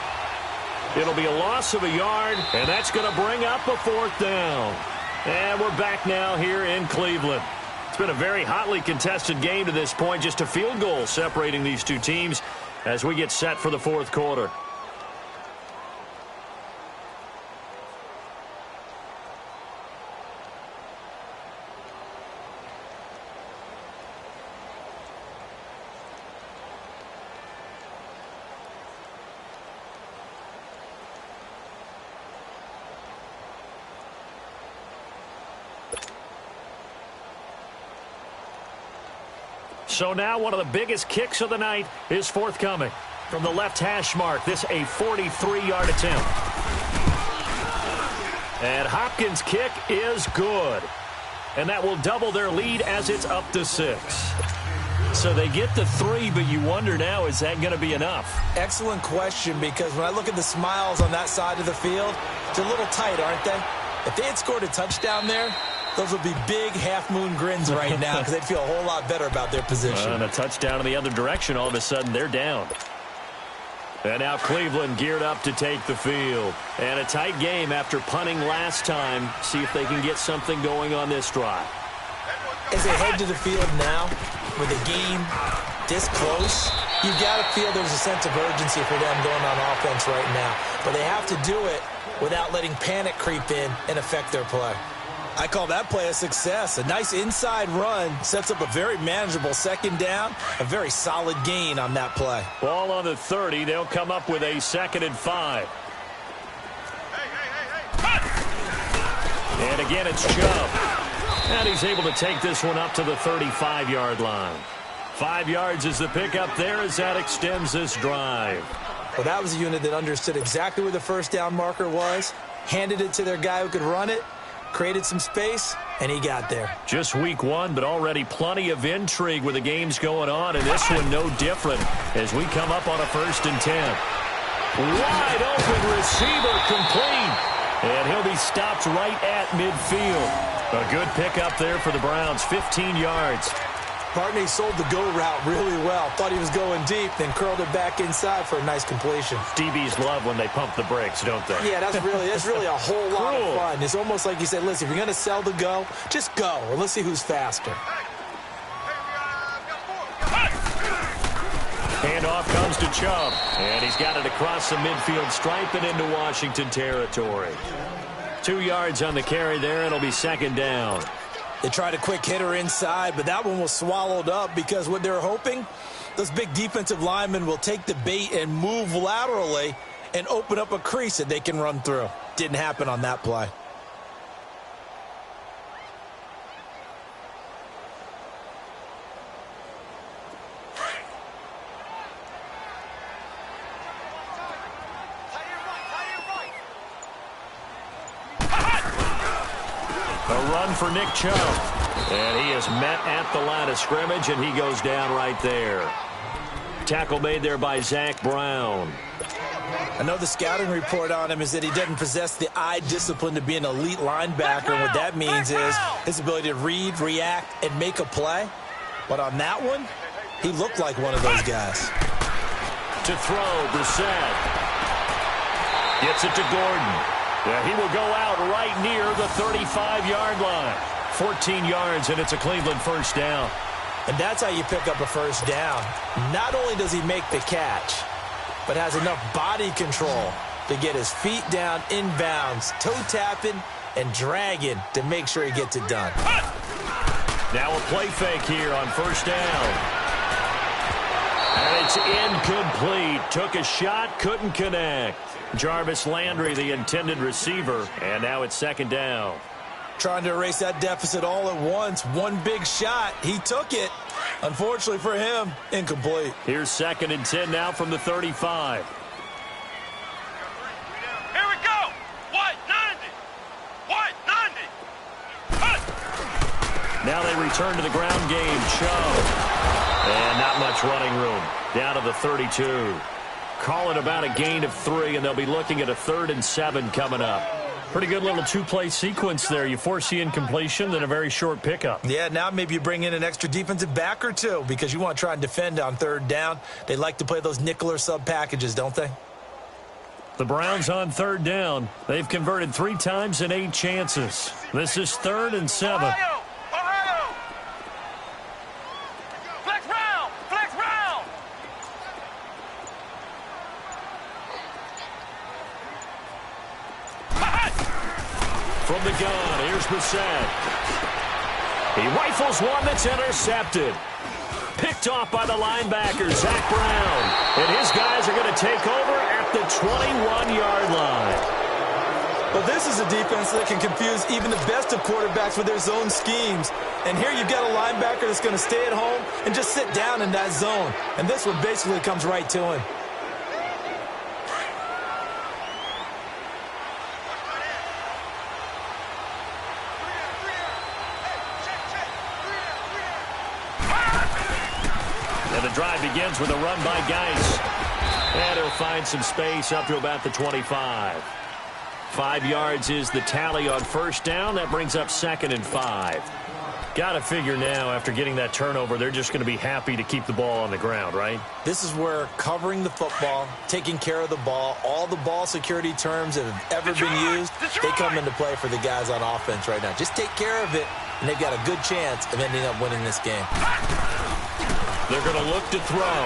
It'll be a loss of a yard, and that's going to bring up a 4th down. And we're back now here in Cleveland. It's been a very hotly contested game to this point. Just a field goal separating these two teams as we get set for the 4th quarter. So now one of the biggest kicks of the night is forthcoming. From the left hash mark, this a 43-yard attempt. And Hopkins' kick is good. And that will double their lead as it's up to 6. So they get the 3, but you wonder now, is that going to be enough? Excellent question, because when I look at the smiles on that side of the field, they're a little tight, aren't they? If they had scored a touchdown there, those would be big half-moon grins right now because they'd feel a whole lot better about their position. And a touchdown in the other direction, all of a sudden they're down. And now Cleveland geared up to take the field. And a tight game after punting last time. See if they can get something going on this drive. As they head to the field now, with a game this close, you've got to feel there's a sense of urgency for them going on offense right now. But they have to do it without letting panic creep in and affect their play. I call that play a success. A nice inside run sets up a very manageable 2nd down. A very solid gain on that play. Ball on the 30. They'll come up with a 2nd and 5. And again, it's Chubb. And he's able to take this one up to the 35-yard line. 5 yards is the pickup there as that extends this drive. Well, that was a unit that understood exactly where the 1st down marker was, handed it to their guy who could run it, created some space, and he got there. Just week 1, but already plenty of intrigue with the games going on, and this one no different as we come up on a 1st and 10. Wide open receiver complete, and he'll be stopped right at midfield. A good pickup there for the Browns, 15 yards. Partney sold the go route really well. Thought he was going deep, then curled it back inside for a nice completion. DBs love when they pump the brakes, don't they? Yeah, that's really a whole lot of fun. It's almost like you said, listen, if you're going to sell the go, just go, and let's see who's faster. Handoff comes to Chubb, and he's got it across the midfield stripe and into Washington territory. 2 yards on the carry there, and it'll be 2nd down. They tried a quick hitter inside, but that one was swallowed up because what they're hoping, those big defensive linemen will take the bait and move laterally and open up a crease that they can run through. Didn't happen on that play. A run for Nick Chubb. And he is met at the line of scrimmage, and he goes down right there. Tackle made there by Zach Brown. I know the scouting report on him is that he doesn't possess the eye discipline to be an elite linebacker. And what that means is his ability to read, react, and make a play. But on that one, he looked like one of those guys. To throw, Brissett. Gets it to Gordon. Yeah, he will go out right near the 35-yard line. 14 yards, and it's a Cleveland 1st down. And that's how you pick up a 1st down. Not only does he make the catch, but has enough body control to get his feet down inbounds, toe tapping and dragging to make sure he gets it done. Now a play fake here on 1st down. And it's incomplete. Took a shot, couldn't connect. Jarvis Landry, the intended receiver, and now it's 2nd down. Trying to erase that deficit all at once. One big shot. He took it. Unfortunately for him, incomplete. Here's 2nd and 10 now from the 35. Here we go. White 90. White 90. Cut. Now they return to the ground game. Cho. And not much running room. Down to the 32. Call it about a gain of 3, and they'll be looking at a 3rd and 7 coming up. Pretty good little two-play sequence there. You force the incompletion, then a very short pickup. Yeah, now maybe you bring in an extra defensive back or two because you want to try and defend on 3rd down. They like to play those nickel or sub packages, don't they? The Browns on 3rd down. They've converted 3 times in 8 chances. This is 3rd and 7. Ohio! Ohio! Flex round! Flex round! From the gun, here's Brissett. He rifles one that's intercepted. Picked off by the linebacker, Zach Brown. And his guys are going to take over at the 21-yard line. But this is a defense that can confuse even the best of quarterbacks with their zone schemes. And here you've got a linebacker that's going to stay at home and just sit down in that zone. And this one basically comes right to him. And the drive begins with a run by Geis. And he'll find some space up to about the 25. 5 yards is the tally on 1st down. That brings up 2nd and 5. Got to figure now, after getting that turnover, they're just going to be happy to keep the ball on the ground, right? This is where covering the football, taking care of the ball, all the ball security terms that have ever been used, they come into play for the guys on offense right now. Just take care of it, and they've got a good chance of ending up winning this game. They're going to look to throw.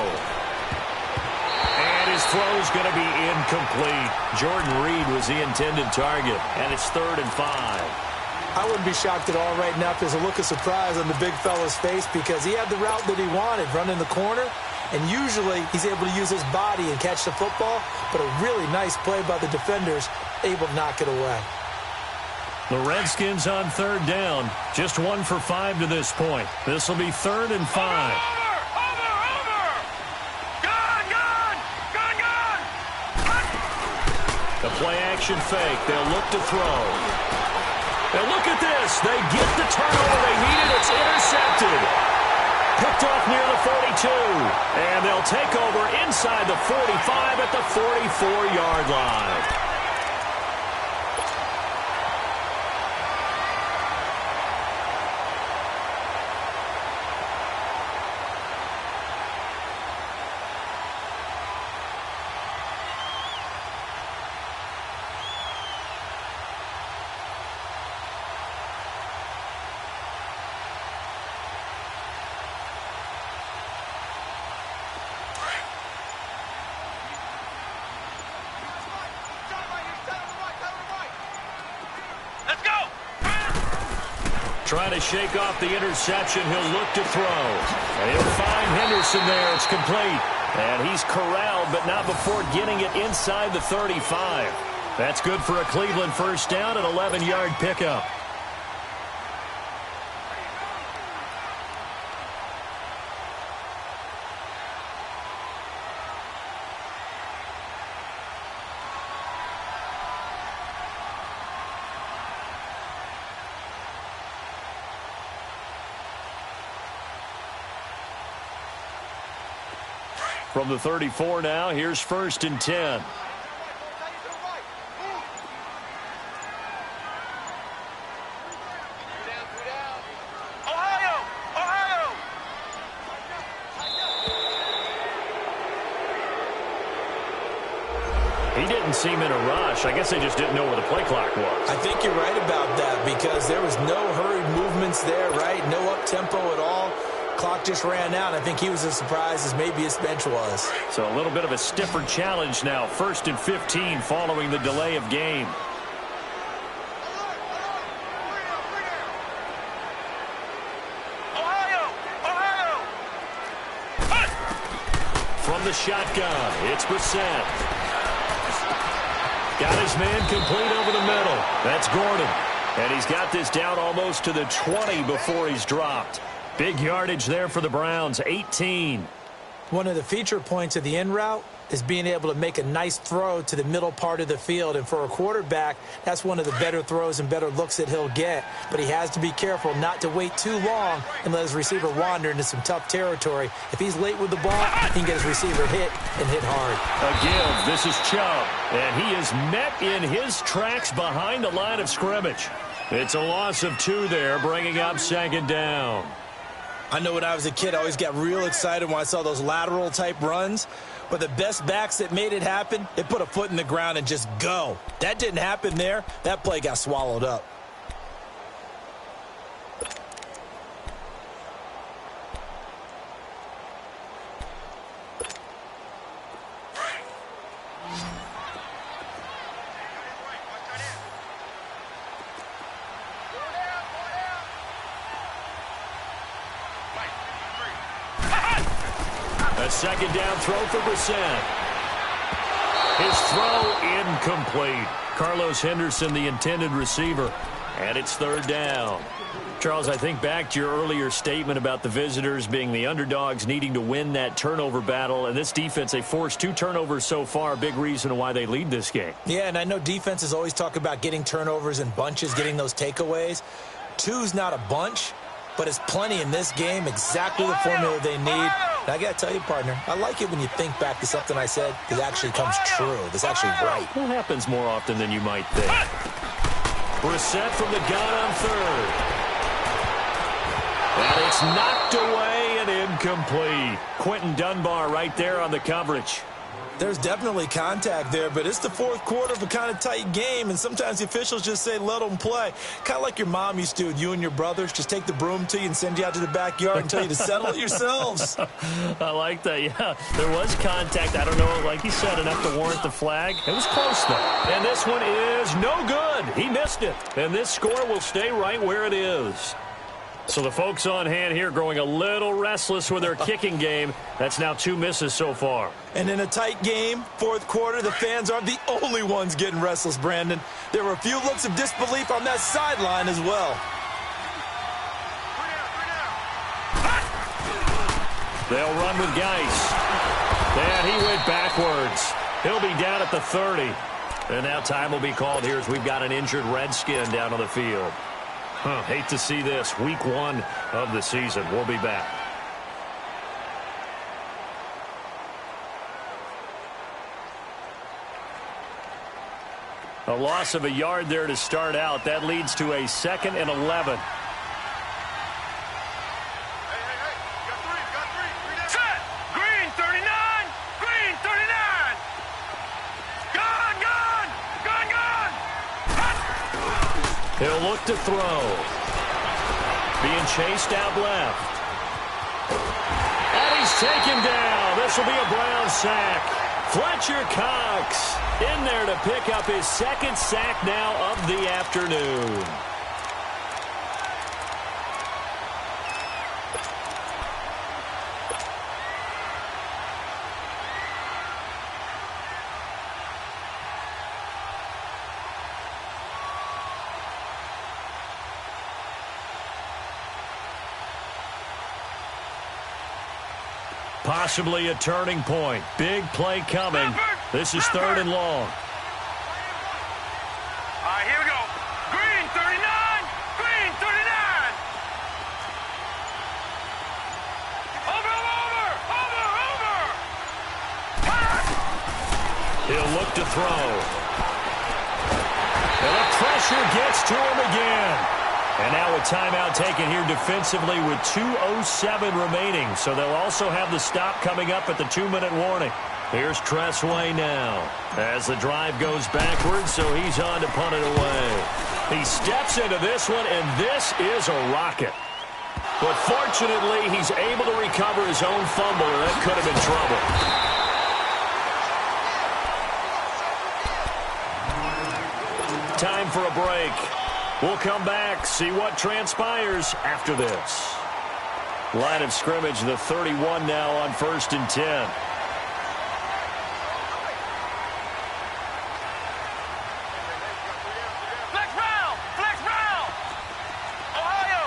And his throw's going to be incomplete. Jordan Reed was the intended target, and it's 3rd and 5. I wouldn't be shocked at all right now if there's a look of surprise on the big fella's face because he had the route that he wanted, running the corner, and usually he's able to use his body and catch the football, but a really nice play by the defenders, able to knock it away. The Redskins on 3rd down, just 1 for 5 to this point. This will be 3rd and 5. The play-action fake. They'll look to throw. And look at this. They get the turnover they needed. It's intercepted. Picked off near the 42. And they'll take over inside the 45 at the 44-yard line. Trying to shake off the interception. He'll look to throw. And he'll find Henderson there. It's complete. And he's corralled, but not before getting it inside the 35. That's good for a Cleveland 1st down, an 11-yard pickup. From the 34 now, here's 1st and 10. Ohio! Ohio! He didn't seem in a rush. I guess they just didn't know where the play clock was. I think you're right about that because there was no hurried movements there, right? No up-tempo at all. Clock just ran out. I think he was as surprised as maybe his bench was. So a little bit of a stiffer challenge now. 1st and 15 following the delay of game. Ohio! Ohio! From the shotgun, it's Brissett. Got his man complete over the middle. That's Gordon. And he's got this down almost to the 20 before he's dropped. Big yardage there for the Browns, 18. One of the feature points of the in route is being able to make a nice throw to the middle part of the field. And for a quarterback, that's one of the better throws and better looks that he'll get. But he has to be careful not to wait too long and let his receiver wander into some tough territory. If he's late with the ball, he can get his receiver hit and hit hard. A give. This is Chubb. And he is met in his tracks behind the line of scrimmage. It's a loss of 2 there, bringing up 2nd down. I know when I was a kid, I always got real excited when I saw those lateral-type runs. But the best backs that made it happen, they put a foot in the ground and just go. That didn't happen there. That play got swallowed up. A 2nd down throw for Brissett. His throw incomplete. Carlos Henderson, the intended receiver. And it's 3rd down. Charles, I think back to your earlier statement about the visitors being the underdogs needing to win that turnover battle. And this defense, they forced 2 turnovers so far. A big reason why they lead this game. Yeah, and I know defenses always talk about getting turnovers in bunches, getting those takeaways. 2's not a bunch, but it's plenty in this game. Exactly the formula they need. And I got to tell you, partner, I like it when you think back to something I said that actually comes true. That's actually right. That happens more often than you might think. Brissett from the gun on 3rd. And it's knocked away and incomplete. Quentin Dunbar right there on the coverage. There's definitely contact there, but it's the 4th quarter of a kind of tight game, and sometimes the officials just say, let them play. Kind of like your mom used to with you and your brothers. Just take the broom to you and send you out to the backyard and tell you to settle it yourselves. I like that, yeah. There was contact. I don't know, like you said, enough to warrant the flag. It was close, though. And this one is no good. He missed it. And this score will stay right where it is. So the folks on hand here growing a little restless with their kicking game. That's now 2 misses so far. And in a tight game, 4th quarter, the fans aren't the only ones getting restless, Brandon. There were a few looks of disbelief on that sideline as well. They'll run with Geis. And he went backwards. He'll be down at the 30. And now time will be called here as we've got an injured Redskin down on the field. Hate to see this. Week 1 of the season. We'll be back. A loss of a yard there to start out. That leads to a 2nd and 11. Set! Green 39! Green 39! Gone! Gone! Gone! Gone! He'll look to throw. Being chased out left. And he's taken down. This will be a Brown sack. Fletcher Cox in there to pick up his 2nd sack now of the afternoon. Possibly a turning point. Big play coming. This is 3rd and long. All right, here we go. Green 39! Green 39! Over! He'll look to throw. And the pressure gets to him again. And now a timeout taken here defensively with 2:07 remaining. So they'll also have the stop coming up at the 2-minute warning. Here's Tressway now as the drive goes backwards, so he's on to punt it away. He steps into this one, and this is a rocket. But fortunately, he's able to recover his own fumble, and that could have been trouble. Time for a break. We'll come back, see what transpires after this. Line of scrimmage, the 31 now on 1st and 10. Flex round! Flex round! Ohio!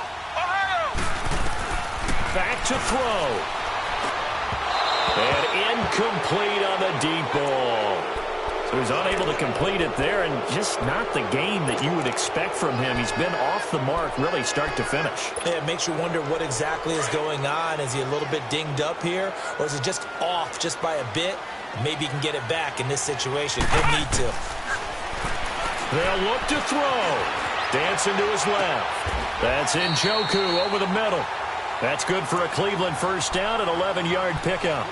Back to throw. Incomplete on the deep ball. So he's unable to complete it there, and just not the game that you would expect from him. He's been off the mark really start to finish. Yeah, it makes you wonder what exactly is going on. Is he a little bit dinged up here, or is it just off just by a bit? Maybe he can get it back in this situation. He'll need to. They'll look to throw. Dancing to his left. That's Njoku over the middle. That's good for a Cleveland first down, an 11-yard pickup.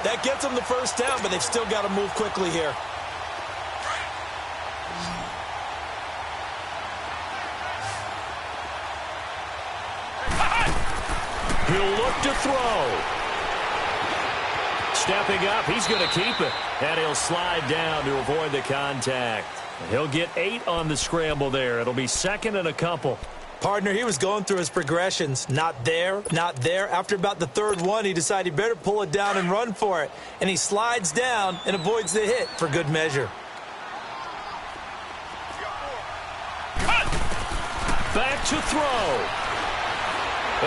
That gets them the first down, but they've still got to move quickly here. He'll look to throw. Stepping up, he's going to keep it. And he'll slide down to avoid the contact. He'll get 8 on the scramble there. It'll be second and a couple. Partner, he was going through his progressions. Not there, not there. After about the third one, he decided he better pull it down and run for it. And he slides down and avoids the hit for good measure. Back to throw.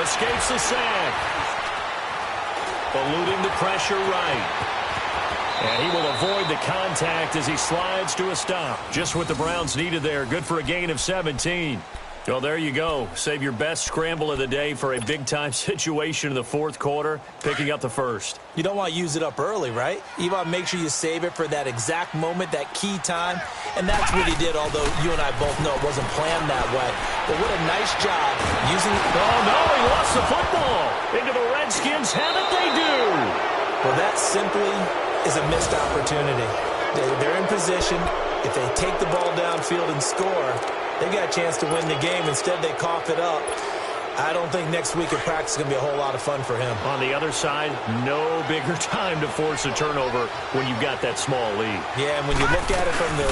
Escapes the sack. Eluding the pressure right. And he will avoid the contact as he slides to a stop. Just what the Browns needed there. Good for a gain of 17. Well, there you go. Save your best scramble of the day for a big-time situation in the fourth quarter, picking up the first. You don't want to use it up early, right? You want to make sure you save it for that exact moment, that key time. And that's what he did, although you and I both know it wasn't planned that way. But what a nice job using... Oh, no, he lost the football. Into the Redskins. Have it they do. Well, that simply is a missed opportunity. They're in position. If they take the ball downfield and score, they got a chance to win the game. Instead, they cough it up. I don't think next week at practice is going to be a whole lot of fun for him. On the other side, no bigger time to force a turnover when you've got that small lead. Yeah, and when you look at it from the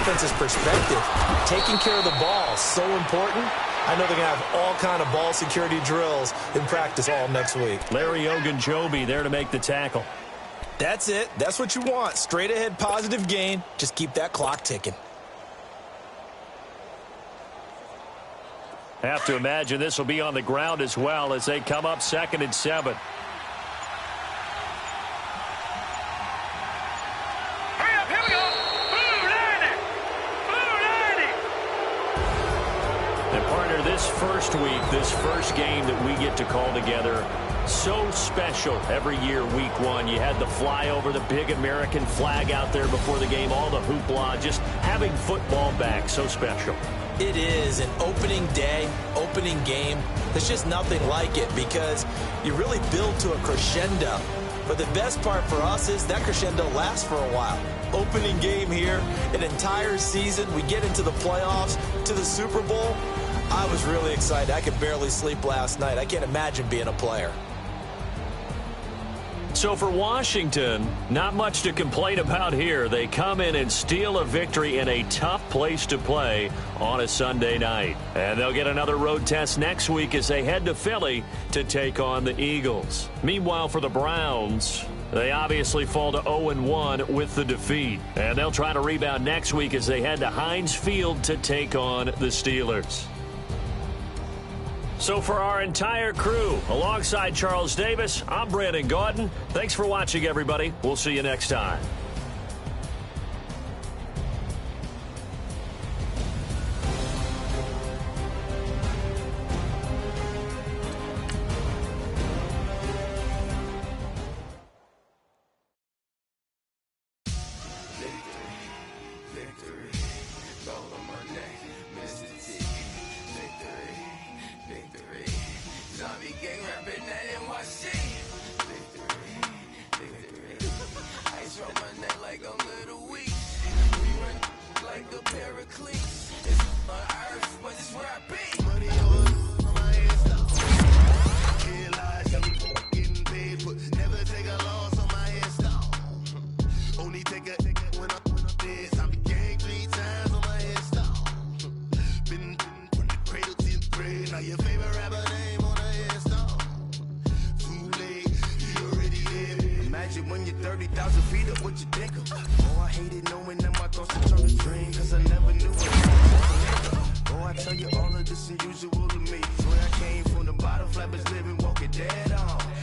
offense's perspective, taking care of the ball is so important. I know they're going to have all kind of ball security drills in practice all next week. Larry Ogunjobi there to make the tackle. That's it. That's what you want. Straight ahead positive gain. Just keep that clock ticking. Have to imagine this will be on the ground as well as they come up 2nd and 7. Hurry up, here we go. Blue 90. Blue 90. And partner, this first week, this first game that we get to call together, so special every year, week 1. You had the flyover, the big American flag out there before the game, all the hoopla, just having football back, so special. It is an opening day, opening game. There's just nothing like it because you really build to a crescendo. But the best part for us is that crescendo lasts for a while. Opening game here, an entire season. We get into the playoffs, to the Super Bowl. I was really excited. I could barely sleep last night. I can't imagine being a player. So for Washington, not much to complain about here. They come in and steal a victory in a tough place to play on a Sunday night. And they'll get another road test next week as they head to Philly to take on the Eagles. Meanwhile, for the Browns, they obviously fall to 0-1 with the defeat. And they'll try to rebound next week as they head to Heinz Field to take on the Steelers. So for our entire crew, alongside Charles Davis, I'm Brandon Gaudin. Thanks for watching, everybody. We'll see you next time.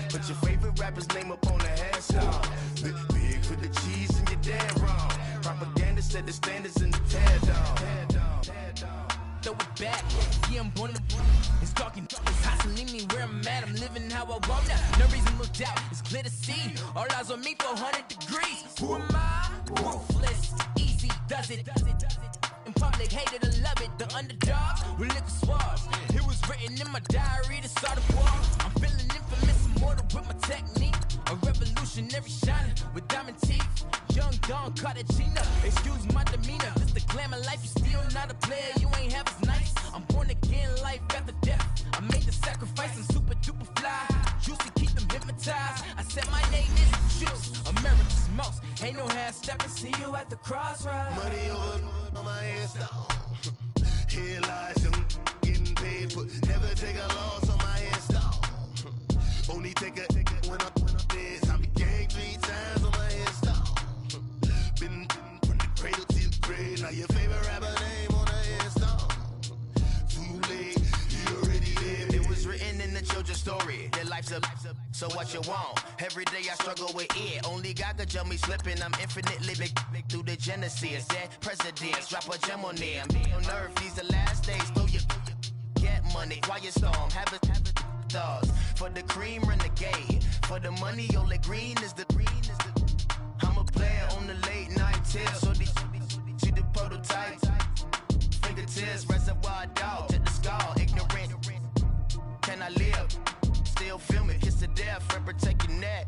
Put your favorite rapper's name up on the headstone. set the standards in the tear down. Throw it back, yeah, I'm born to it's talking, it's hot, so leave me where I'm at. I'm living how I want now, no reason to look out, it's clear to see. All eyes on me, 400 degrees. Who am I? Ruthless, easy, does it. In public, hated or love it, the underdogs with liquor swabs. It was written in my diary to start a war. I'm feeling infamous, immortal with my technique. A revolutionary shining with diamond teeth. Young Don Cartagena, excuse my demeanor. This the glamour life, you still not a player, you ain't half as nice. I'm born again, life after death. I made the sacrifice, I'm super duper fly. Juicy, keep them hypnotized. I said my name is Juice, America's most. Ain't no half stepping, see you at the crossroads. Money over on my hairstyle. Here lies young, getting paid, but never take a loss on my hairstyle. Only take a when I'm dead. I be gang 3 times on my hairstyle. Been from the cradle to the grave. Now your favorite rapper name on the hairstyle. Too late, you already lived. It was written in the children's story. Their life's a so what you want? Every day I struggle with it. Only God could jump me slipping. I'm infinitely big through the genesis. Dead presidents, drop a gem on them. On earth, these the last days. Throw your get money, quiet storm. Have it stars. For the cream, renegade. For the money, only green is the I'm a player on the late night tips. So they see the prototype. Fingertips, reservoir dog. Check the skull, ignorant. Can I live? Still film it, kiss to death, friend protect your neck.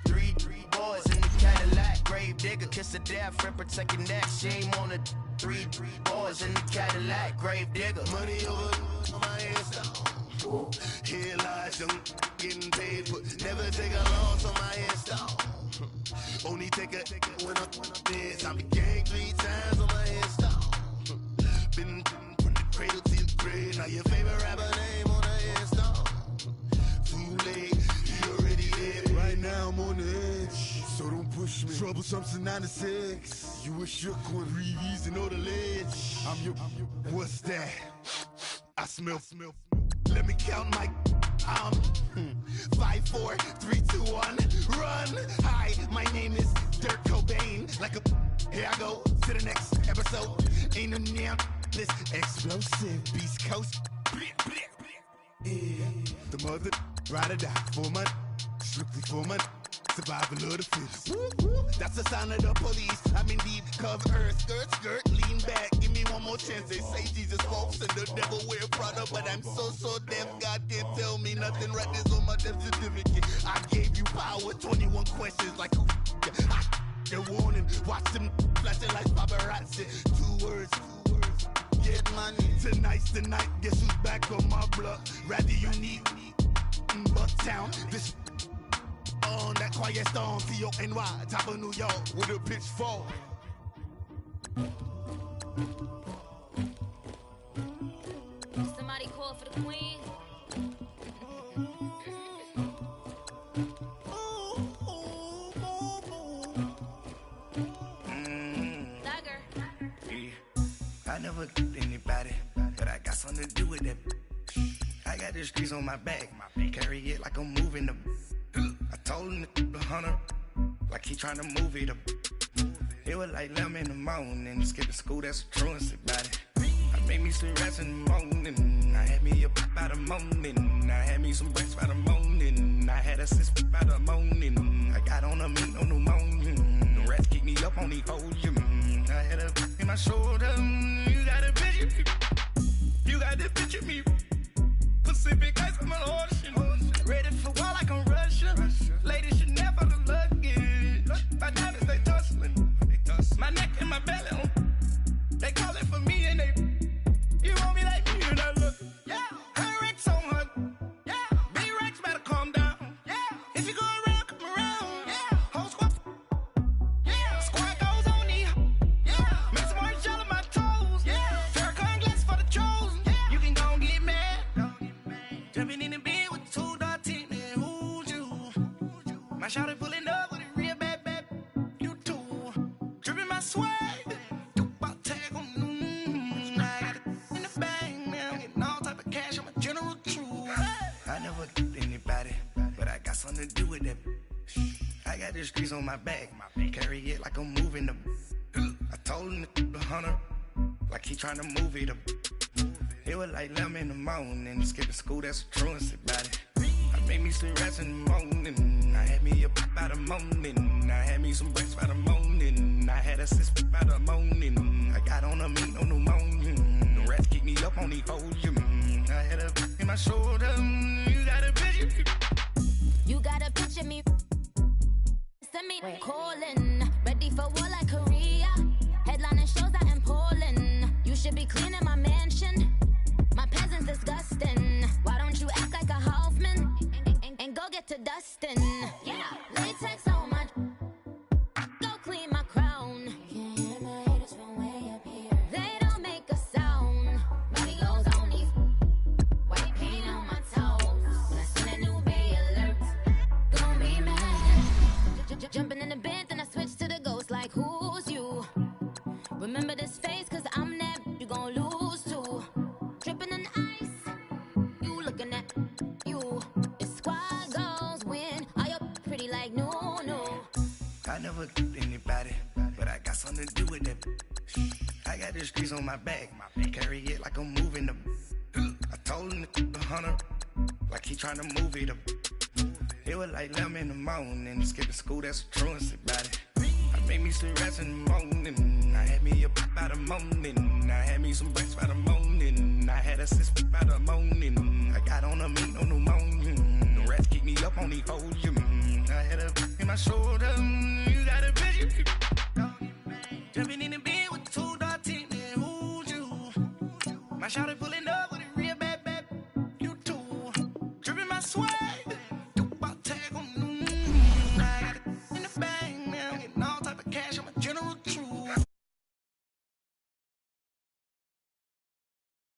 Three boys in the Cadillac, grave digger, kiss to death, friend protect your neck. Shame on the three boys in the Cadillac, grave digger. Money over on my hairstyle. Here lies young, getting paid, but never take a loss on my hairstyle. Only take a when I'm dead. I be gang 3 times on my hairstyle. Been from the cradle to the grave. Now your favorite rapper name on the hairstyle. Too late, you already did. Right now I'm on the edge, so don't push me. Troublesome to 9 to 6. You a shook one, breathe and know the ledge. I'm your, what's that? I smell. Let me count my 5, 4, 3, 2, 1, run. Hi, my name is Dirk Cobain. Like a here I go to the next episode. Ain't no damn this explosive Beast Coast. Yeah. The mother ride or die for money, strictly for money. Survival of the fittest. That's the sign of the police. I'm in deep cover earth, skirt, lean back. Give me one more chance. They say Jesus walks and the devil wear Prada, but I'm so deaf. God can't tell me nothing. Right there's on my death certificate. I gave you power. 21 questions like who? They're warning. Watch them flashing like paparazzi. 2 words. Get money. Tonight's the night. Guess who's back on my block? Rather you need Bucktown. This on that quiet storm, T-O-N-Y, top of New York, with a pitchfork. Somebody call for the queen. Dagger. I never killed anybody, but I got something to do with that. I got the streets on my back, carry it like I'm moving the. I told him the hunter, like he trying to move it up. It was like 11 in the morning, skipping school, that's a truancy about it. I made me some rats in the morning, I had me a pop by the morning, I had me some breaks by the morning, I had a sis by the morning, I got on a meat on the morning, the rats kicked me up on the podium, I had a in my shoulder, you got a picture me, you got the picture me, Pacific ice on my ocean, ready for war like I'm Russian, ladies should never the luggage, my diamonds they tussling, my neck and my belly on, they call it for me and they, you want me like me and I look, yeah, her Rex on her, yeah, B-Rex better calm down, yeah, if you go around, come around, yeah, whole squad, yeah, squad goes on me, yeah, make some orange gel on my toes, yeah, Farrakhan glass for the chosen, yeah, you can go and get mad, jumping in the bed with 2 dark teeth, man, who's you, my shawty pulling up with a real bad, you too, dripping my swag, something to do with that. I got the streets on my back, carry it like I'm moving them. I told him to 100, like he tryna move it up. It was like 11 in the morning, skipping school, that's a truancy about it. I made me some rats in the morning, I had me a pop by the morning, I had me some breaks by the morning, I had a sis by the morning, I got on a meat on the morning, the rats keep me up on the podium, I had a in my shoulder, you got a picture. You got a picture me. Send me calling, ready for war like Korea. Headlining shows out in Poland. You should be cleaning my mansion. My peasants disgusting. Why don't you act like a Hoffman and go get to dustin'? Yeah, latex on my. Go clean my crown. You can hear my haters from way up here. They don't make a sound. Body goes on these. White paint on my toes. When I send a new Bay alert, gon' be mad. Jumping in the bed, then I switch to the ghost like who's you? Remember this face, cause I'm that you gon' lose too. Dripping in ice, you looking at you. It's squad goals win, are you pretty like no. I never killed anybody, but I got something to do with that. I got the streets on my back, carry it like I'm moving them. I told him to 100, like he tryna move it up. It was like 11 in the morning, skipping school, that's a truancy about it. I made me some rats in the morning, I had me a pop by the morning, I had me some breaks by the morning, I had a sis by the morning, I got on a meat on the morning, the rats keep me up on the podium, I had a in my shoulder, you got a picture.